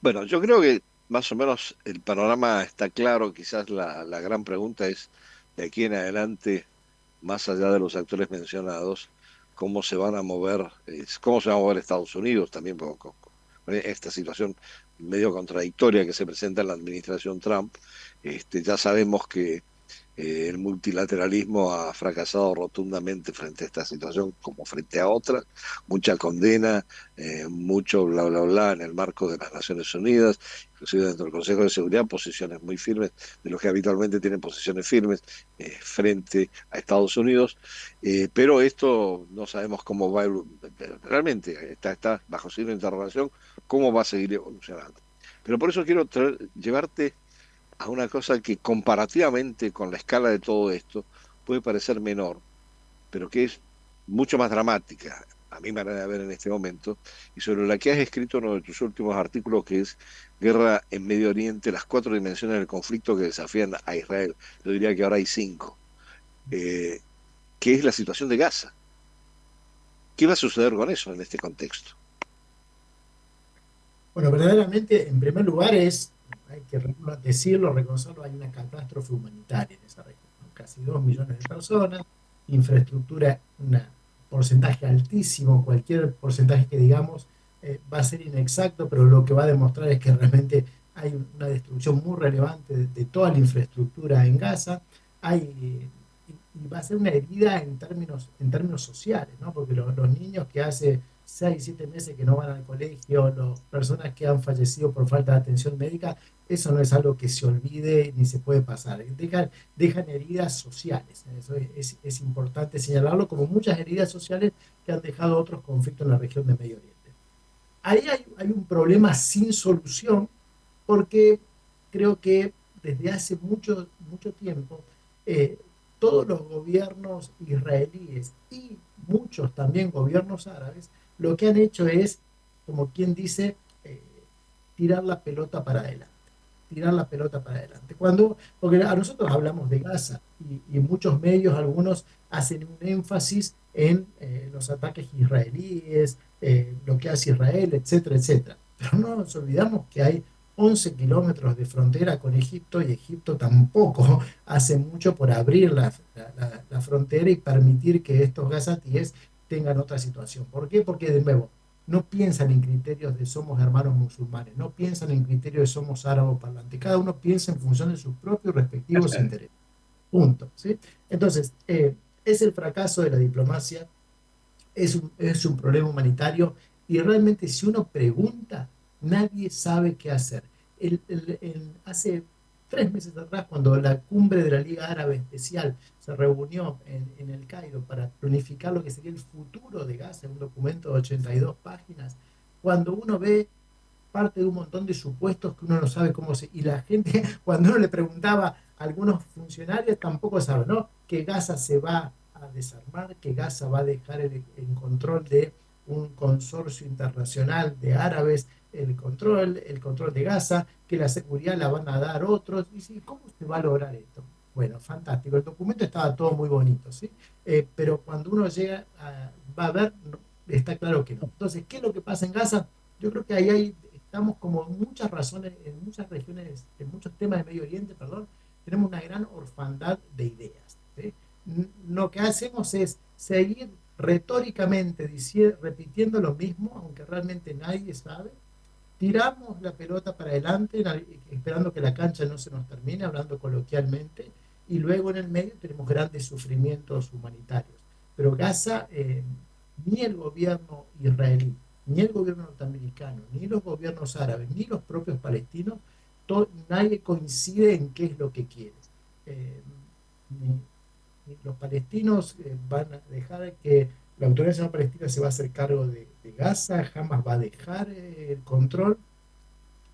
Bueno, yo creo que más o menos el panorama está claro. Quizás la gran pregunta es, de aquí en adelante, más allá de los actores mencionados, cómo se va a mover Estados Unidos también con esta situación medio contradictoria que se presenta en la administración Trump. Ya sabemos que el multilateralismo ha fracasado rotundamente frente a esta situación como frente a otras, mucha condena, mucho bla bla bla en el marco de las Naciones Unidas, inclusive dentro del Consejo de Seguridad, posiciones muy firmes de los que habitualmente tienen posiciones firmes frente a Estados Unidos, pero esto no sabemos cómo va realmente, está bajo signo de interrogación, cómo va a seguir evolucionando. Pero por eso quiero llevarte a una cosa que comparativamente con la escala de todo esto puede parecer menor, pero que es mucho más dramática, a mi manera de ver en este momento, y sobre la que has escrito uno de tus últimos artículos, que es Guerra en Medio Oriente, las 4 dimensiones del conflicto que desafían a Israel. Yo diría que ahora hay 5, que es la situación de Gaza. ¿Qué va a suceder con eso en este contexto? Bueno, verdaderamente, en primer lugar, hay que decirlo, reconocerlo, hay una catástrofe humanitaria en esa región, ¿no? Casi 2 millones de personas, infraestructura, un porcentaje altísimo, cualquier porcentaje que digamos va a ser inexacto, pero lo que va a demostrar es que realmente hay una destrucción muy relevante de toda la infraestructura en Gaza, y va a ser una herida en términos sociales, ¿no? Porque los niños que hace 6 7 meses que no van al colegio, las personas que han fallecido por falta de atención médica, eso no es algo que se olvide ni se puede pasar. Dejan heridas sociales. Eso es importante señalarlo, como muchas heridas sociales que han dejado otros conflictos en la región de Medio Oriente. Ahí hay un problema sin solución, porque creo que desde hace mucho tiempo eh, todos los gobiernos israelíes y muchos también gobiernos árabes lo que han hecho es, como quien dice, eh, tirar la pelota para adelante. Tirar la pelota para adelante. Porque a nosotros hablamos de Gaza y muchos medios, algunos hacen un énfasis en los ataques israelíes, lo que hace Israel, etcétera, etcétera. Pero no nos olvidamos que hay 11 kilómetros de frontera con Egipto y Egipto tampoco hace mucho por abrir la frontera y permitir que estos gazatíes tengan otra situación. ¿Por qué? Porque de nuevo, no piensan en criterios de somos hermanos musulmanes, no piensan en criterios de somos árabo-parlantes, cada uno piensa en función de sus propios respectivos intereses. Punto. ¿Sí? Entonces, es el fracaso de la diplomacia, es un problema humanitario y realmente si uno pregunta, nadie sabe qué hacer. Hace 3 meses atrás, cuando la cumbre de la Liga Árabe Especial se reunió en el Cairo para planificar lo que sería el futuro de Gaza, un documento de 82 páginas, cuando uno ve parte de un montón de supuestos que uno no sabe cómo se... Y la gente, cuando uno le preguntaba a algunos funcionarios, tampoco saben, ¿no? Que Gaza se va a desarmar, que Gaza va a dejar en control de un consorcio internacional de árabes el control de Gaza, que la seguridad la van a dar otros. Y sí, ¿cómo se va a lograr esto? Bueno, fantástico. El documento estaba todo muy bonito, ¿sí? Pero cuando uno va a ver, está claro que no. Entonces, ¿qué es lo que pasa en Gaza? Yo creo que estamos como en muchas razones, en muchas regiones, en muchos temas de Medio Oriente, perdón, tenemos una gran orfandad de ideas. ¿Sí? Lo que hacemos es seguir retóricamente repitiendo lo mismo, aunque realmente nadie sabe. Tiramos la pelota para adelante, esperando que la cancha no se nos termine, hablando coloquialmente, y luego en el medio tenemos grandes sufrimientos humanitarios. Pero Gaza, ni el gobierno israelí, ni el gobierno norteamericano, ni los gobiernos árabes, ni los propios palestinos, nadie coincide en qué es lo que quiere. Eh, los palestinos van a dejar que la Autoridad Nacional Palestina se va a hacer cargo de Gaza, jamás va a dejar el control,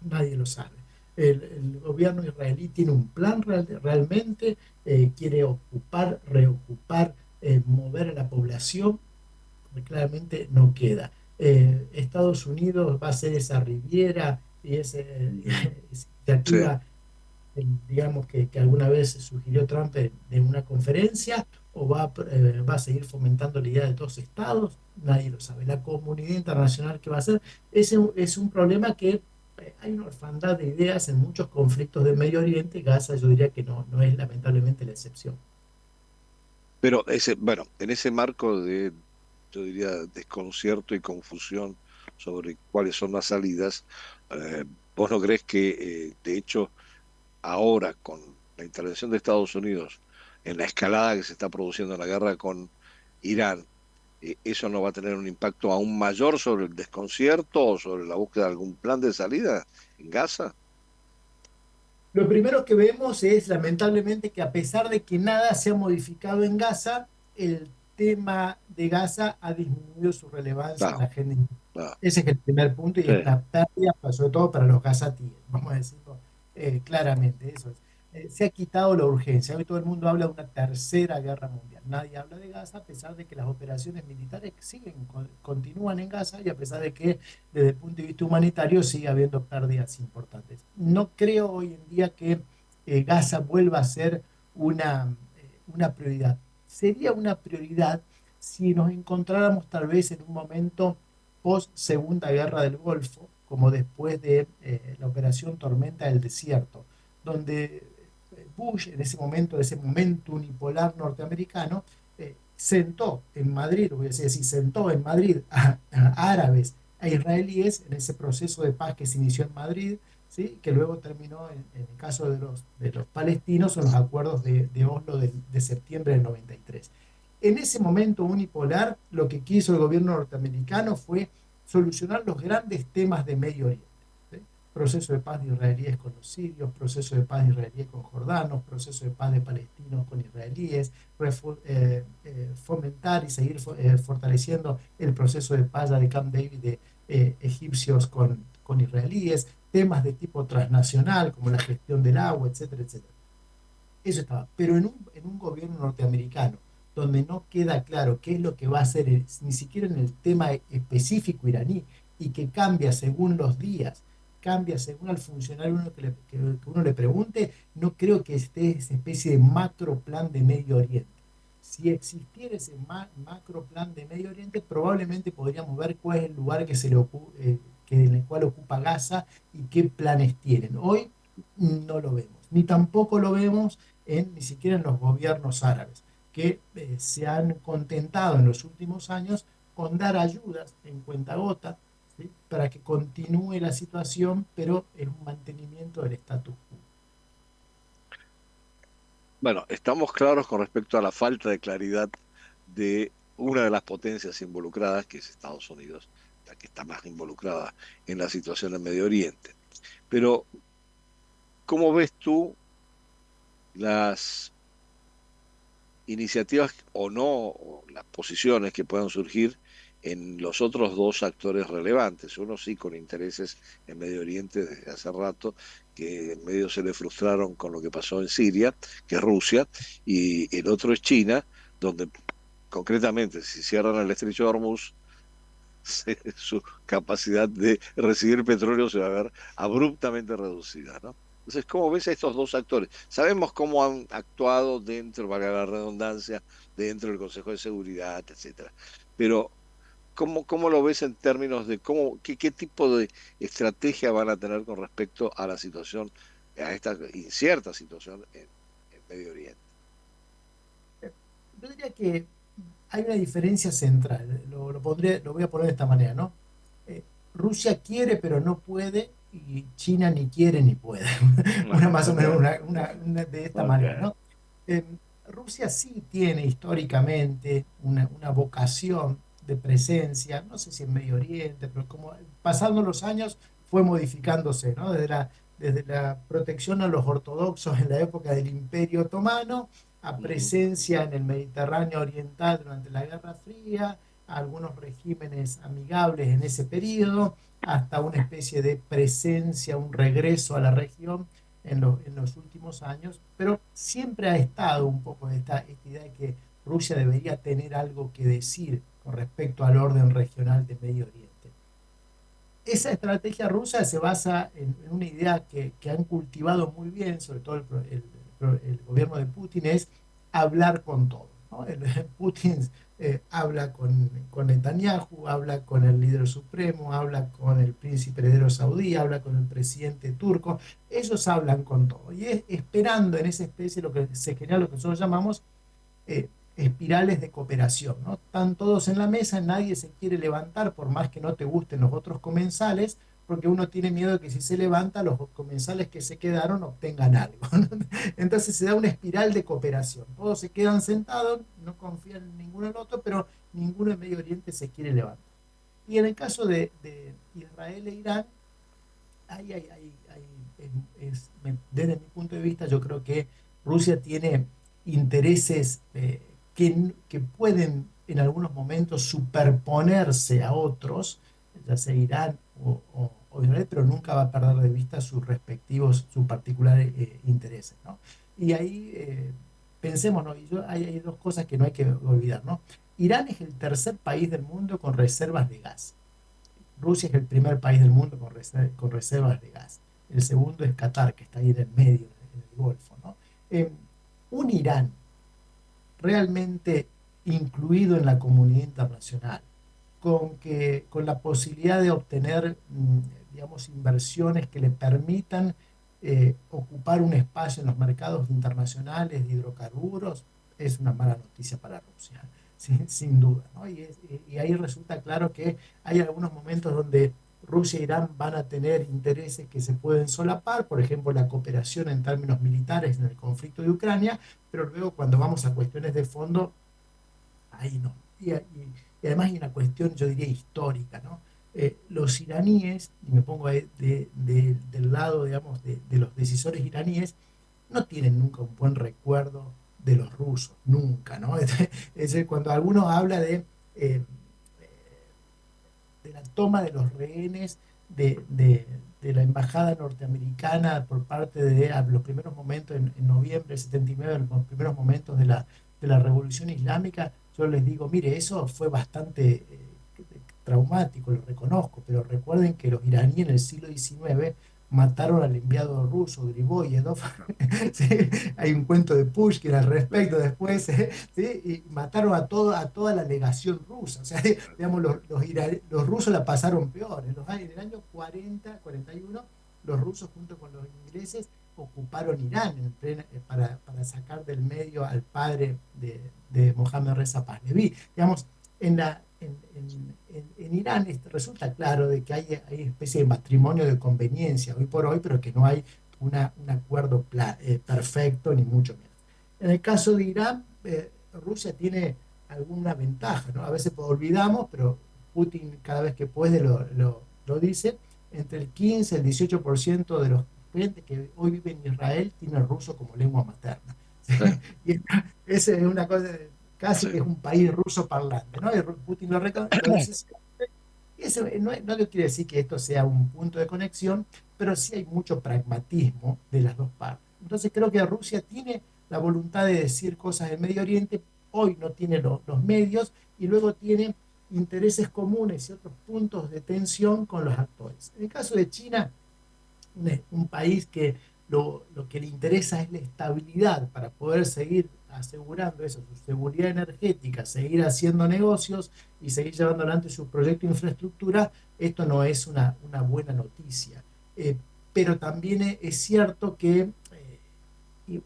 nadie lo sabe. El gobierno israelí tiene un plan realmente, quiere reocupar, mover a la población, claramente no queda. Estados Unidos va a ser esa riviera y esa Sí. iniciativa, digamos, que alguna vez sugirió Trump en una conferencia, o va a seguir fomentando la idea de 2 estados, nadie lo sabe. La comunidad internacional, ¿qué va a hacer? Es un problema que hay una orfandad de ideas en muchos conflictos del Medio Oriente. Gaza yo diría que no es lamentablemente la excepción. Pero bueno, en ese marco de, yo diría, desconcierto y confusión sobre cuáles son las salidas, eh, ¿vos no crees que, de hecho, ahora con la intervención de Estados Unidos en la escalada que se está produciendo en la guerra con Irán, eso no va a tener un impacto aún mayor sobre el desconcierto o sobre la búsqueda de algún plan de salida en Gaza? Lo primero que vemos es, lamentablemente, que a pesar de que nada se ha modificado en Gaza, el tema de Gaza ha disminuido su relevancia en No, la agenda. no. Ese es el primer punto y Sí. es una pérdida, sobre todo para los gazatíes, vamos a decirlo claramente. Eso es. Se ha quitado la urgencia. Hoy todo el mundo habla de una tercera guerra mundial. Nadie habla de Gaza, a pesar de que las operaciones militares continúan en Gaza, y a pesar de que desde el punto de vista humanitario sigue habiendo pérdidas importantes. No creo hoy en día que Gaza vuelva a ser una prioridad. Sería una prioridad si nos encontráramos tal vez en un momento post Segunda Guerra del Golfo, como después de la Operación Tormenta del Desierto, donde Bush, en ese momento unipolar norteamericano, sentó en Madrid, voy a decir, sentó en Madrid a árabes, a israelíes, en ese proceso de paz que se inició en Madrid, ¿sí? Que luego terminó, en el caso de los palestinos, en los acuerdos de Oslo de septiembre del 93. En ese momento unipolar, lo que quiso el gobierno norteamericano fue solucionar los grandes temas de Medio Oriente. ¿Sí? Proceso de paz de israelíes con los sirios, proceso de paz de israelíes con jordanos, proceso de paz de palestinos con israelíes, fomentar y seguir fortaleciendo el proceso de paz de Camp David de egipcios con israelíes, temas de tipo transnacional como la gestión del agua, etcétera, etcétera. Eso estaba. Pero en un gobierno norteamericano donde no queda claro qué es lo que va a hacer, ni siquiera en el tema específico iraní, y que cambia según los días, cambia según al funcionario que uno le pregunte, no creo que esté esa especie de macro plan de Medio Oriente. Si existiera ese macro plan de Medio Oriente, probablemente podríamos ver cuál es el lugar en el cual ocupa Gaza y qué planes tienen. Hoy no lo vemos, ni tampoco lo vemos ni siquiera en los gobiernos árabes, que se han contentado en los últimos años con dar ayudas en cuentagota, ¿sí? Para que continúe la situación, pero es un mantenimiento del status quo. Bueno, estamos claros con respecto a la falta de claridad de una de las potencias involucradas, que es Estados Unidos, la que está más involucrada en la situación en Medio Oriente. Pero, ¿cómo ves tú las iniciativas o no, o las posiciones que puedan surgir en los otros dos actores relevantes? Uno sí con intereses en Medio Oriente desde hace rato, que en medio se le frustraron con lo que pasó en Siria, que es Rusia, y el otro es China, donde concretamente si cierran el estrecho de Hormuz, su capacidad de recibir petróleo se va a ver abruptamente reducida, ¿no? Entonces, ¿cómo ves a estos dos actores? Sabemos cómo han actuado dentro, valga la redundancia, dentro del Consejo de Seguridad, etcétera. Pero, ¿cómo lo ves en términos de qué tipo de estrategia van a tener con respecto a la situación, a esta incierta situación en Medio Oriente? Yo diría que hay una diferencia central, lo voy a poner de esta manera, ¿no? Eh, Rusia quiere pero no puede, y China ni quiere ni puede. Una más o Ok, menos una de esta ok. manera, ¿no? Eh, Rusia sí tiene históricamente una vocación de presencia, no sé si en Medio Oriente, pero como pasando los años fue modificándose, ¿no? Desde la protección a los ortodoxos en la época del Imperio Otomano, a Ujú. presencia en el Mediterráneo Oriental durante la Guerra Fría, a algunos regímenes amigables en ese periodo, hasta una especie de presencia, un regreso a la región en los últimos años, pero siempre ha estado un poco esta idea de que Rusia debería tener algo que decir con respecto al orden regional de Medio Oriente. Esa estrategia rusa se basa en una idea que han cultivado muy bien, sobre todo el gobierno de Putin, es hablar con todos, ¿no? Putin habla con Netanyahu, habla con el líder supremo, habla con el príncipe heredero saudí, habla con el presidente turco. Ellos hablan con todo y es esperando en esa especie lo que se genera, lo que nosotros llamamos espirales de cooperación, ¿no? Están todos en la mesa, nadie se quiere levantar por más que no te gusten los otros comensales, porque uno tiene miedo de que si se levanta los comensales que se quedaron obtengan algo, ¿no? Entonces se da una espiral de cooperación. Todos se quedan sentados, no confían en ninguno del otro, pero ninguno en Medio Oriente se quiere levantar. Y en el caso de Israel e Irán, desde mi punto de vista, yo creo que Rusia tiene intereses que pueden en algunos momentos superponerse a otros, ya sea Irán o Israel, pero nunca va a perder de vista sus respectivos, sus particulares intereses, ¿no? Y ahí pensemos, ¿no? Hay dos cosas que no hay que olvidar, ¿no? Irán es el tercer país del mundo con reservas de gas. Rusia es el primer país del mundo con reservas de gas. El segundo es Qatar, que está ahí en el medio, en el Golfo, ¿no? Eh, un Irán realmente incluido en la comunidad internacional, con la posibilidad de obtener, digamos, inversiones que le permitan ocupar un espacio en los mercados internacionales de hidrocarburos, es una mala noticia para Rusia, sin duda, ¿no? Y ahí resulta claro que hay algunos momentos donde Rusia e Irán van a tener intereses que se pueden solapar, por ejemplo, la cooperación en términos militares en el conflicto de Ucrania, pero luego cuando vamos a cuestiones de fondo, ahí no. Y además hay una cuestión, yo diría, histórica, ¿no? Los iraníes, y me pongo del lado, digamos, de los decisores iraníes, no tienen nunca un buen recuerdo de los rusos, nunca, ¿no? Es decir, cuando alguno habla de la toma de los rehenes de la embajada norteamericana por parte de los primeros momentos, en noviembre del 79, en los primeros momentos de la Revolución Islámica, yo les digo, mire, eso fue bastante traumático, lo reconozco, pero recuerden que los iraníes en el siglo XIX mataron al enviado ruso Griboyedov. ¿Sí? Hay un cuento de Pushkin al respecto después, ¿eh? ¿Sí? Y mataron a toda la legación rusa. O sea, digamos, los rusos la pasaron peor. En el año 40, 41, los rusos junto con los ingleses ocuparon Irán para sacar del medio al padre de Mohammad Reza Pahlavi. Digamos, en Irán resulta claro de que hay especie de matrimonio de conveniencia hoy por hoy, pero que no hay un acuerdo perfecto, ni mucho menos. En el caso de Irán, Rusia tiene alguna ventaja, ¿no? A veces olvidamos, pero Putin cada vez que puede lo dice, entre el 15 y el 18% de los gente que hoy vive en Israel tiene el ruso como lengua materna. ¿Sí? Sí, Y esa es una cosa, casi que sí. es un país ruso parlante, ¿no? Y Putin lo dice siempre. Y eso no quiere decir que esto sea un punto de conexión, pero sí hay mucho pragmatismo de las dos partes. Entonces creo que Rusia tiene la voluntad de decir cosas en Medio Oriente, hoy no tiene los medios y luego tiene intereses comunes y otros puntos de tensión con los actores. En el caso de China, un país que lo que le interesa es la estabilidad para poder seguir asegurando eso, su seguridad energética, seguir haciendo negocios y seguir llevando adelante su proyecto de infraestructura, esto no es una buena noticia. Eh, pero también es cierto que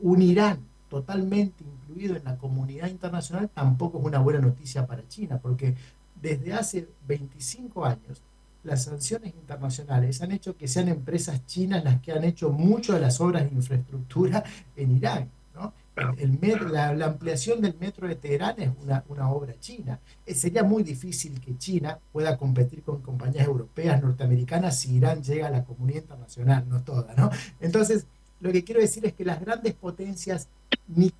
un Irán totalmente incluido en la comunidad internacional tampoco es una buena noticia para China, porque desde hace 25 años las sanciones internacionales han hecho que sean empresas chinas las que han hecho muchas de las obras de infraestructura en Irán, ¿no? La ampliación del metro de Teherán es una obra china. Sería muy difícil que China pueda competir con compañías europeas, norteamericanas, si Irán llega a la comunidad internacional, no toda, ¿no? Entonces, lo que quiero decir es que las grandes potencias ni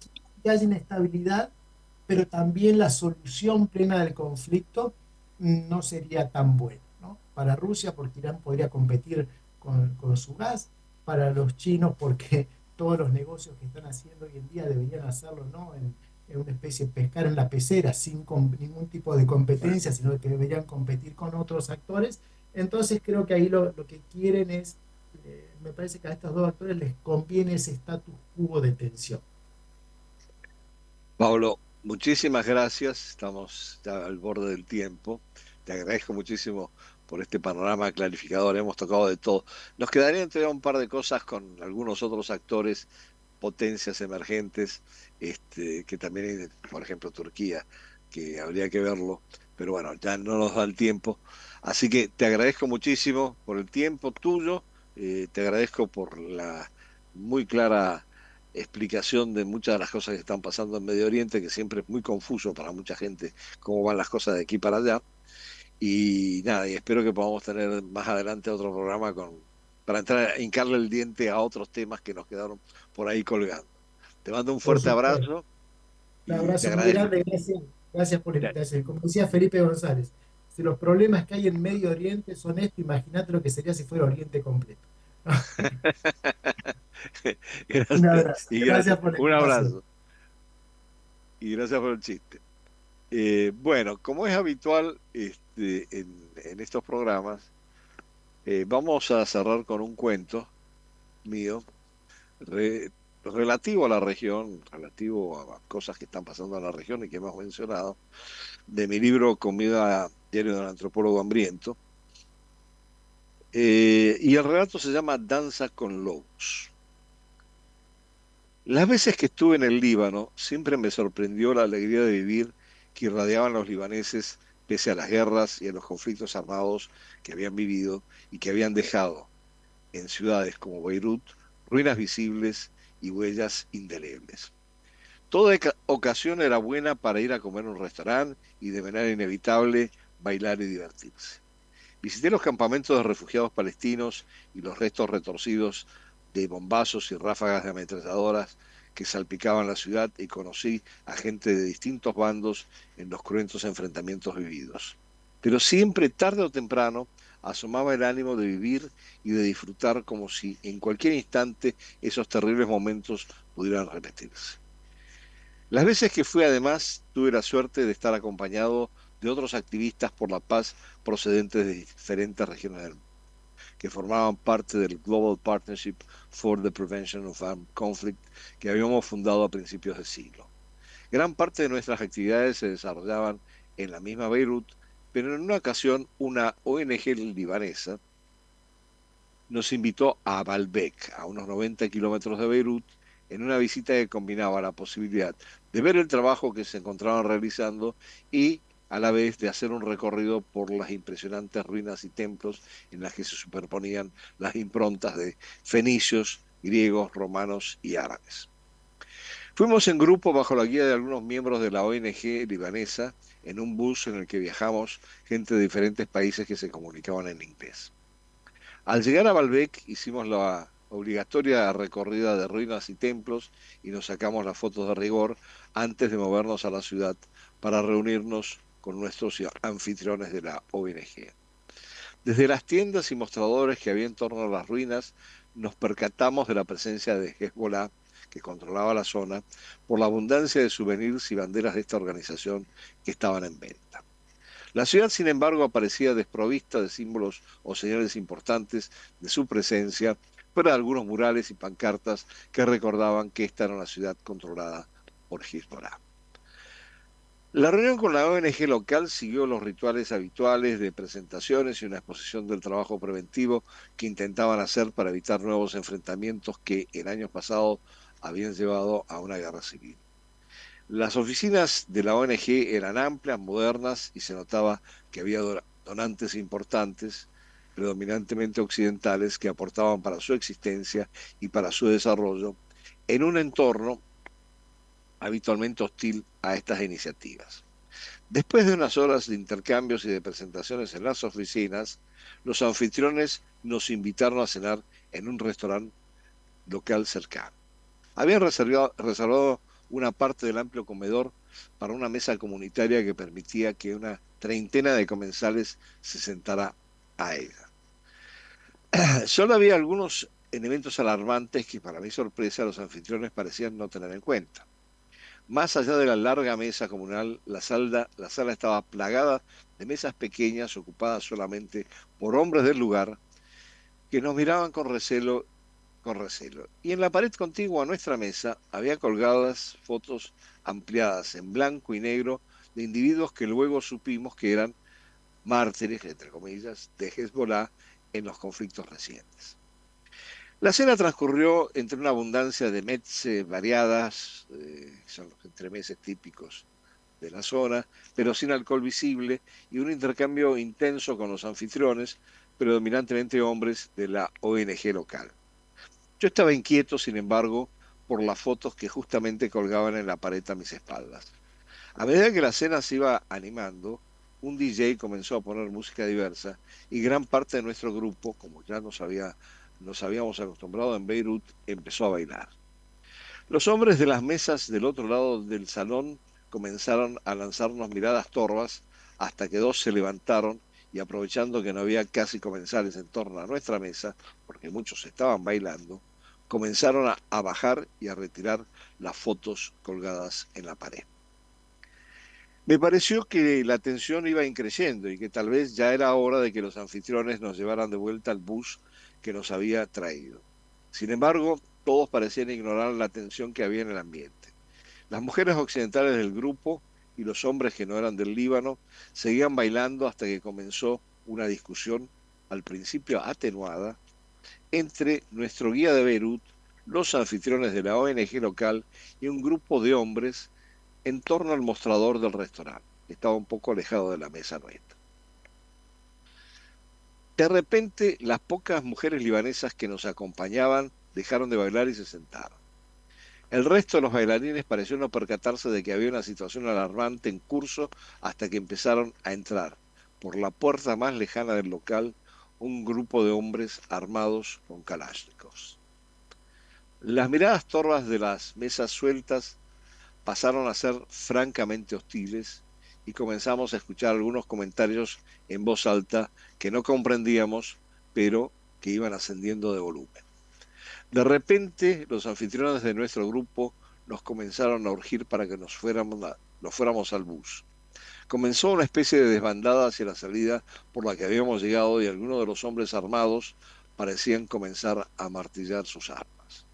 que haya inestabilidad, pero también la solución plena del conflicto no sería tan buena, ¿no? Para Rusia, porque Irán podría competir con su gas, para los chinos, porque todos los negocios que están haciendo hoy en día deberían hacerlo, ¿no? En una especie de pescar en la pecera, sin ningún tipo de competencia, sino que deberían competir con otros actores. Entonces creo que ahí lo que quieren es, me parece que a estos dos actores les conviene ese status quo de tensión. Pablo, muchísimas gracias. Estamos ya al borde del tiempo. Te agradezco muchísimo por este panorama clarificador. Hemos tocado de todo. Nos quedaría entregar un par de cosas con algunos otros actores, potencias emergentes, que también hay, por ejemplo, Turquía, que habría que verlo. Pero bueno, ya no nos da el tiempo. Así que te agradezco muchísimo por el tiempo tuyo. Te agradezco por la muy clara explicación de muchas de las cosas que están pasando en Medio Oriente, que siempre es muy confuso para mucha gente cómo van las cosas de aquí para allá. Y nada, y espero que podamos tener más adelante otro programa para entrar a hincarle el diente a otros temas que nos quedaron por ahí colgando. Te mando un Por fuerte supuesto. abrazo Un y te abrazo muy agradezco. grande, gracias, gracias por la invitación. Como decía Felipe González, si los problemas que hay en Medio Oriente son esto, imagínate lo que sería si fuera Oriente completo. Un Gracias, abrazo, y gracias por la un invitación. abrazo y gracias por el chiste. Bueno, como es habitual en estos programas, vamos a cerrar con un cuento mío re- relativo a la región, relativo a cosas que están pasando en la región y que hemos mencionado, de mi libro Comida Diario del Antropólogo Hambriento. Y el relato se llama Danza con Lobos. Las veces que estuve en el Líbano, siempre me sorprendió la alegría de vivir que irradiaban los libaneses pese a las guerras y a los conflictos armados que habían vivido y que habían dejado en ciudades como Beirut ruinas visibles y huellas indelebles. Toda ocasión era buena para ir a comer a un restaurante y de manera inevitable bailar y divertirse. Visité los campamentos de refugiados palestinos y los restos retorcidos de bombazos y ráfagas de ametralladoras que salpicaban la ciudad y conocí a gente de distintos bandos en los cruentos enfrentamientos vividos. Pero siempre, tarde o temprano, asomaba el ánimo de vivir y de disfrutar como si en cualquier instante esos terribles momentos pudieran repetirse. Las veces que fui, además, tuve la suerte de estar acompañado de otros activistas por la paz procedentes de diferentes regiones del mundo, que formaban parte del Global Partnership for the Prevention of Armed Conflict que habíamos fundado a principios de siglo. Gran parte de nuestras actividades se desarrollaban en la misma Beirut, pero en una ocasión una ONG libanesa nos invitó a Baalbek, a unos 90 kilómetros de Beirut, en una visita que combinaba la posibilidad de ver el trabajo que se encontraban realizando y a la vez de hacer un recorrido por las impresionantes ruinas y templos en las que se superponían las improntas de fenicios, griegos, romanos y árabes. Fuimos en grupo bajo la guía de algunos miembros de la ONG libanesa en un bus en el que viajamos gente de diferentes países que se comunicaban en inglés. Al llegar a Baalbek hicimos la obligatoria recorrida de ruinas y templos y nos sacamos las fotos de rigor antes de movernos a la ciudad para reunirnos con nuestros anfitriones de la ONG. Desde las tiendas y mostradores que había en torno a las ruinas nos percatamos de la presencia de Hezbollah, que controlaba la zona, por la abundancia de souvenirs y banderas de esta organización que estaban en venta. La ciudad, sin embargo, aparecía desprovista de símbolos o señales importantes de su presencia, fuera de algunos murales y pancartas que recordaban que esta era una ciudad controlada por Hezbollah. La reunión con la ONG local siguió los rituales habituales de presentaciones y una exposición del trabajo preventivo que intentaban hacer para evitar nuevos enfrentamientos que en años pasados habían llevado a una guerra civil. Las oficinas de la ONG eran amplias, modernas y se notaba que había donantes importantes, predominantemente occidentales, que aportaban para su existencia y para su desarrollo en un entorno habitualmente hostil a estas iniciativas. Después de unas horas de intercambios y de presentaciones en las oficinas, los anfitriones nos invitaron a cenar en un restaurante local cercano. Habían reservado una parte del amplio comedor para una mesa comunitaria que permitía que una treintena de comensales se sentara a ella. Solo había algunos elementos alarmantes que, para mi sorpresa, los anfitriones parecían no tener en cuenta. Más allá de la larga mesa comunal, la sala estaba plagada de mesas pequeñas ocupadas solamente por hombres del lugar que nos miraban con recelo. Y en la pared contigua a nuestra mesa había colgadas fotos ampliadas en blanco y negro de individuos que luego supimos que eran mártires, entre comillas, de Hezbollah en los conflictos recientes. La cena transcurrió entre una abundancia de mezze variadas, son los entremeses típicos de la zona, pero sin alcohol visible, y un intercambio intenso con los anfitriones, predominantemente hombres de la ONG local. Yo estaba inquieto, sin embargo, por las fotos que justamente colgaban en la pared a mis espaldas. A medida que la cena se iba animando, un DJ comenzó a poner música diversa y gran parte de nuestro grupo, como ya nos habíamos acostumbrado en Beirut, empezó a bailar. Los hombres de las mesas del otro lado del salón comenzaron a lanzarnos miradas torvas hasta que dos se levantaron y aprovechando que no había casi comensales en torno a nuestra mesa, porque muchos estaban bailando, comenzaron a bajar y a retirar las fotos colgadas en la pared. Me pareció que la tensión iba increciendo y que tal vez ya era hora de que los anfitriones nos llevaran de vuelta al bus que nos había traído. Sin embargo, todos parecían ignorar la tensión que había en el ambiente. Las mujeres occidentales del grupo y los hombres que no eran del Líbano seguían bailando hasta que comenzó una discusión, al principio atenuada, entre nuestro guía de Beirut, los anfitriones de la ONG local y un grupo de hombres en torno al mostrador del restaurante. estaba un poco alejado de la mesa nuestra. De repente, las pocas mujeres libanesas que nos acompañaban dejaron de bailar y se sentaron. El resto de los bailarines pareció no percatarse de que había una situación alarmante en curso hasta que empezaron a entrar, por la puerta más lejana del local, un grupo de hombres armados con kalashnikovs. Las miradas torvas de las mesas sueltas pasaron a ser francamente hostiles y comenzamos a escuchar algunos comentarios en voz alta que no comprendíamos, pero que iban ascendiendo de volumen. De repente, los anfitriones de nuestro grupo nos comenzaron a urgir para que nos fuéramos al bus. Comenzó una especie de desbandada hacia la salida por la que habíamos llegado y algunos de los hombres armados parecían comenzar a martillar sus armas.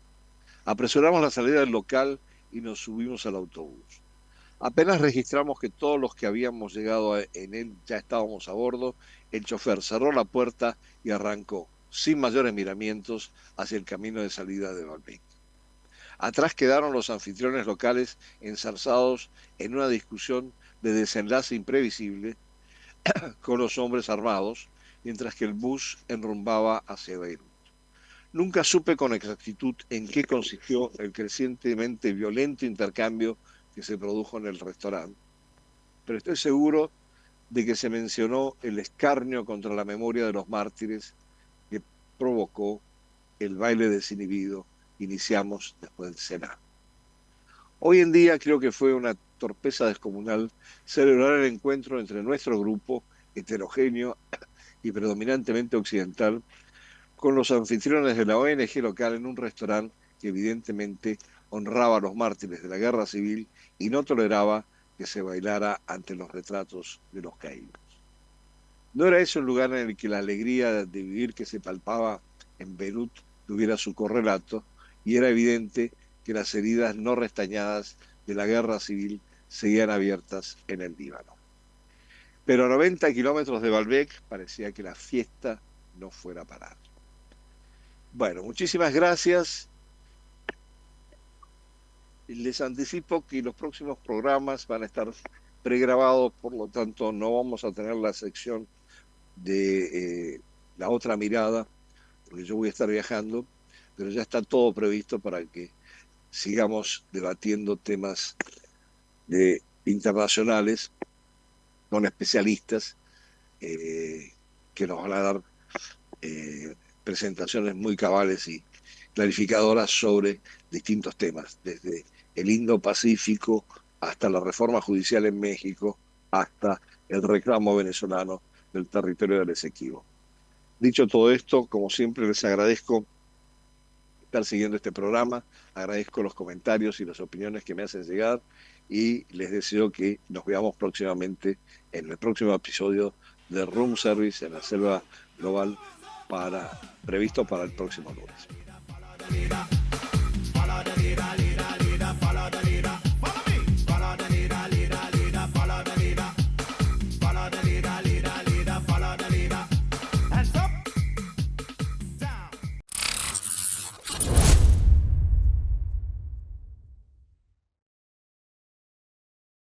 Apresuramos la salida del local y nos subimos al autobús. Apenas registramos que todos los que habíamos llegado en él ya estábamos a bordo, el chofer cerró la puerta y arrancó, sin mayores miramientos, hacia el camino de salida de Baalbek. Atrás quedaron los anfitriones locales enzarzados en una discusión de desenlace imprevisible con los hombres armados, mientras que el bus enrumbaba hacia Beirut. Nunca supe con exactitud en qué consistió el crecientemente violento intercambio que se produjo en el restaurante, pero estoy seguro de que se mencionó el escarnio contra la memoria de los mártires que provocó el baile desinhibido que iniciamos después de cenar. Hoy en día creo que fue una torpeza descomunal celebrar el encuentro entre nuestro grupo heterogéneo y predominantemente occidental con los anfitriones de la ONG local en un restaurante que evidentemente honraba a los mártires de la guerra civil y no toleraba que se bailara ante los retratos de los caídos. No era ese un lugar en el que la alegría de vivir que se palpaba en Beirut tuviera su correlato, y era evidente que las heridas no restañadas de la guerra civil seguían abiertas en el Líbano. Pero a 90 kilómetros de Baalbek parecía que la fiesta no fuera a parar. Bueno, muchísimas gracias. Les anticipo que los próximos programas van a estar pregrabados, por lo tanto no vamos a tener la sección de la otra mirada, porque yo voy a estar viajando, pero ya está todo previsto para que sigamos debatiendo temas internacionales con especialistas que nos van a dar presentaciones muy cabales y clarificadoras sobre distintos temas, desde el Indo-Pacífico hasta la reforma judicial en México, hasta el reclamo venezolano del territorio del Esequibo. Dicho todo esto, como siempre, les agradezco estar siguiendo este programa, agradezco los comentarios y las opiniones que me hacen llegar y les deseo que nos veamos próximamente en el próximo episodio de Room Service en la Selva Global previsto para el próximo lunes.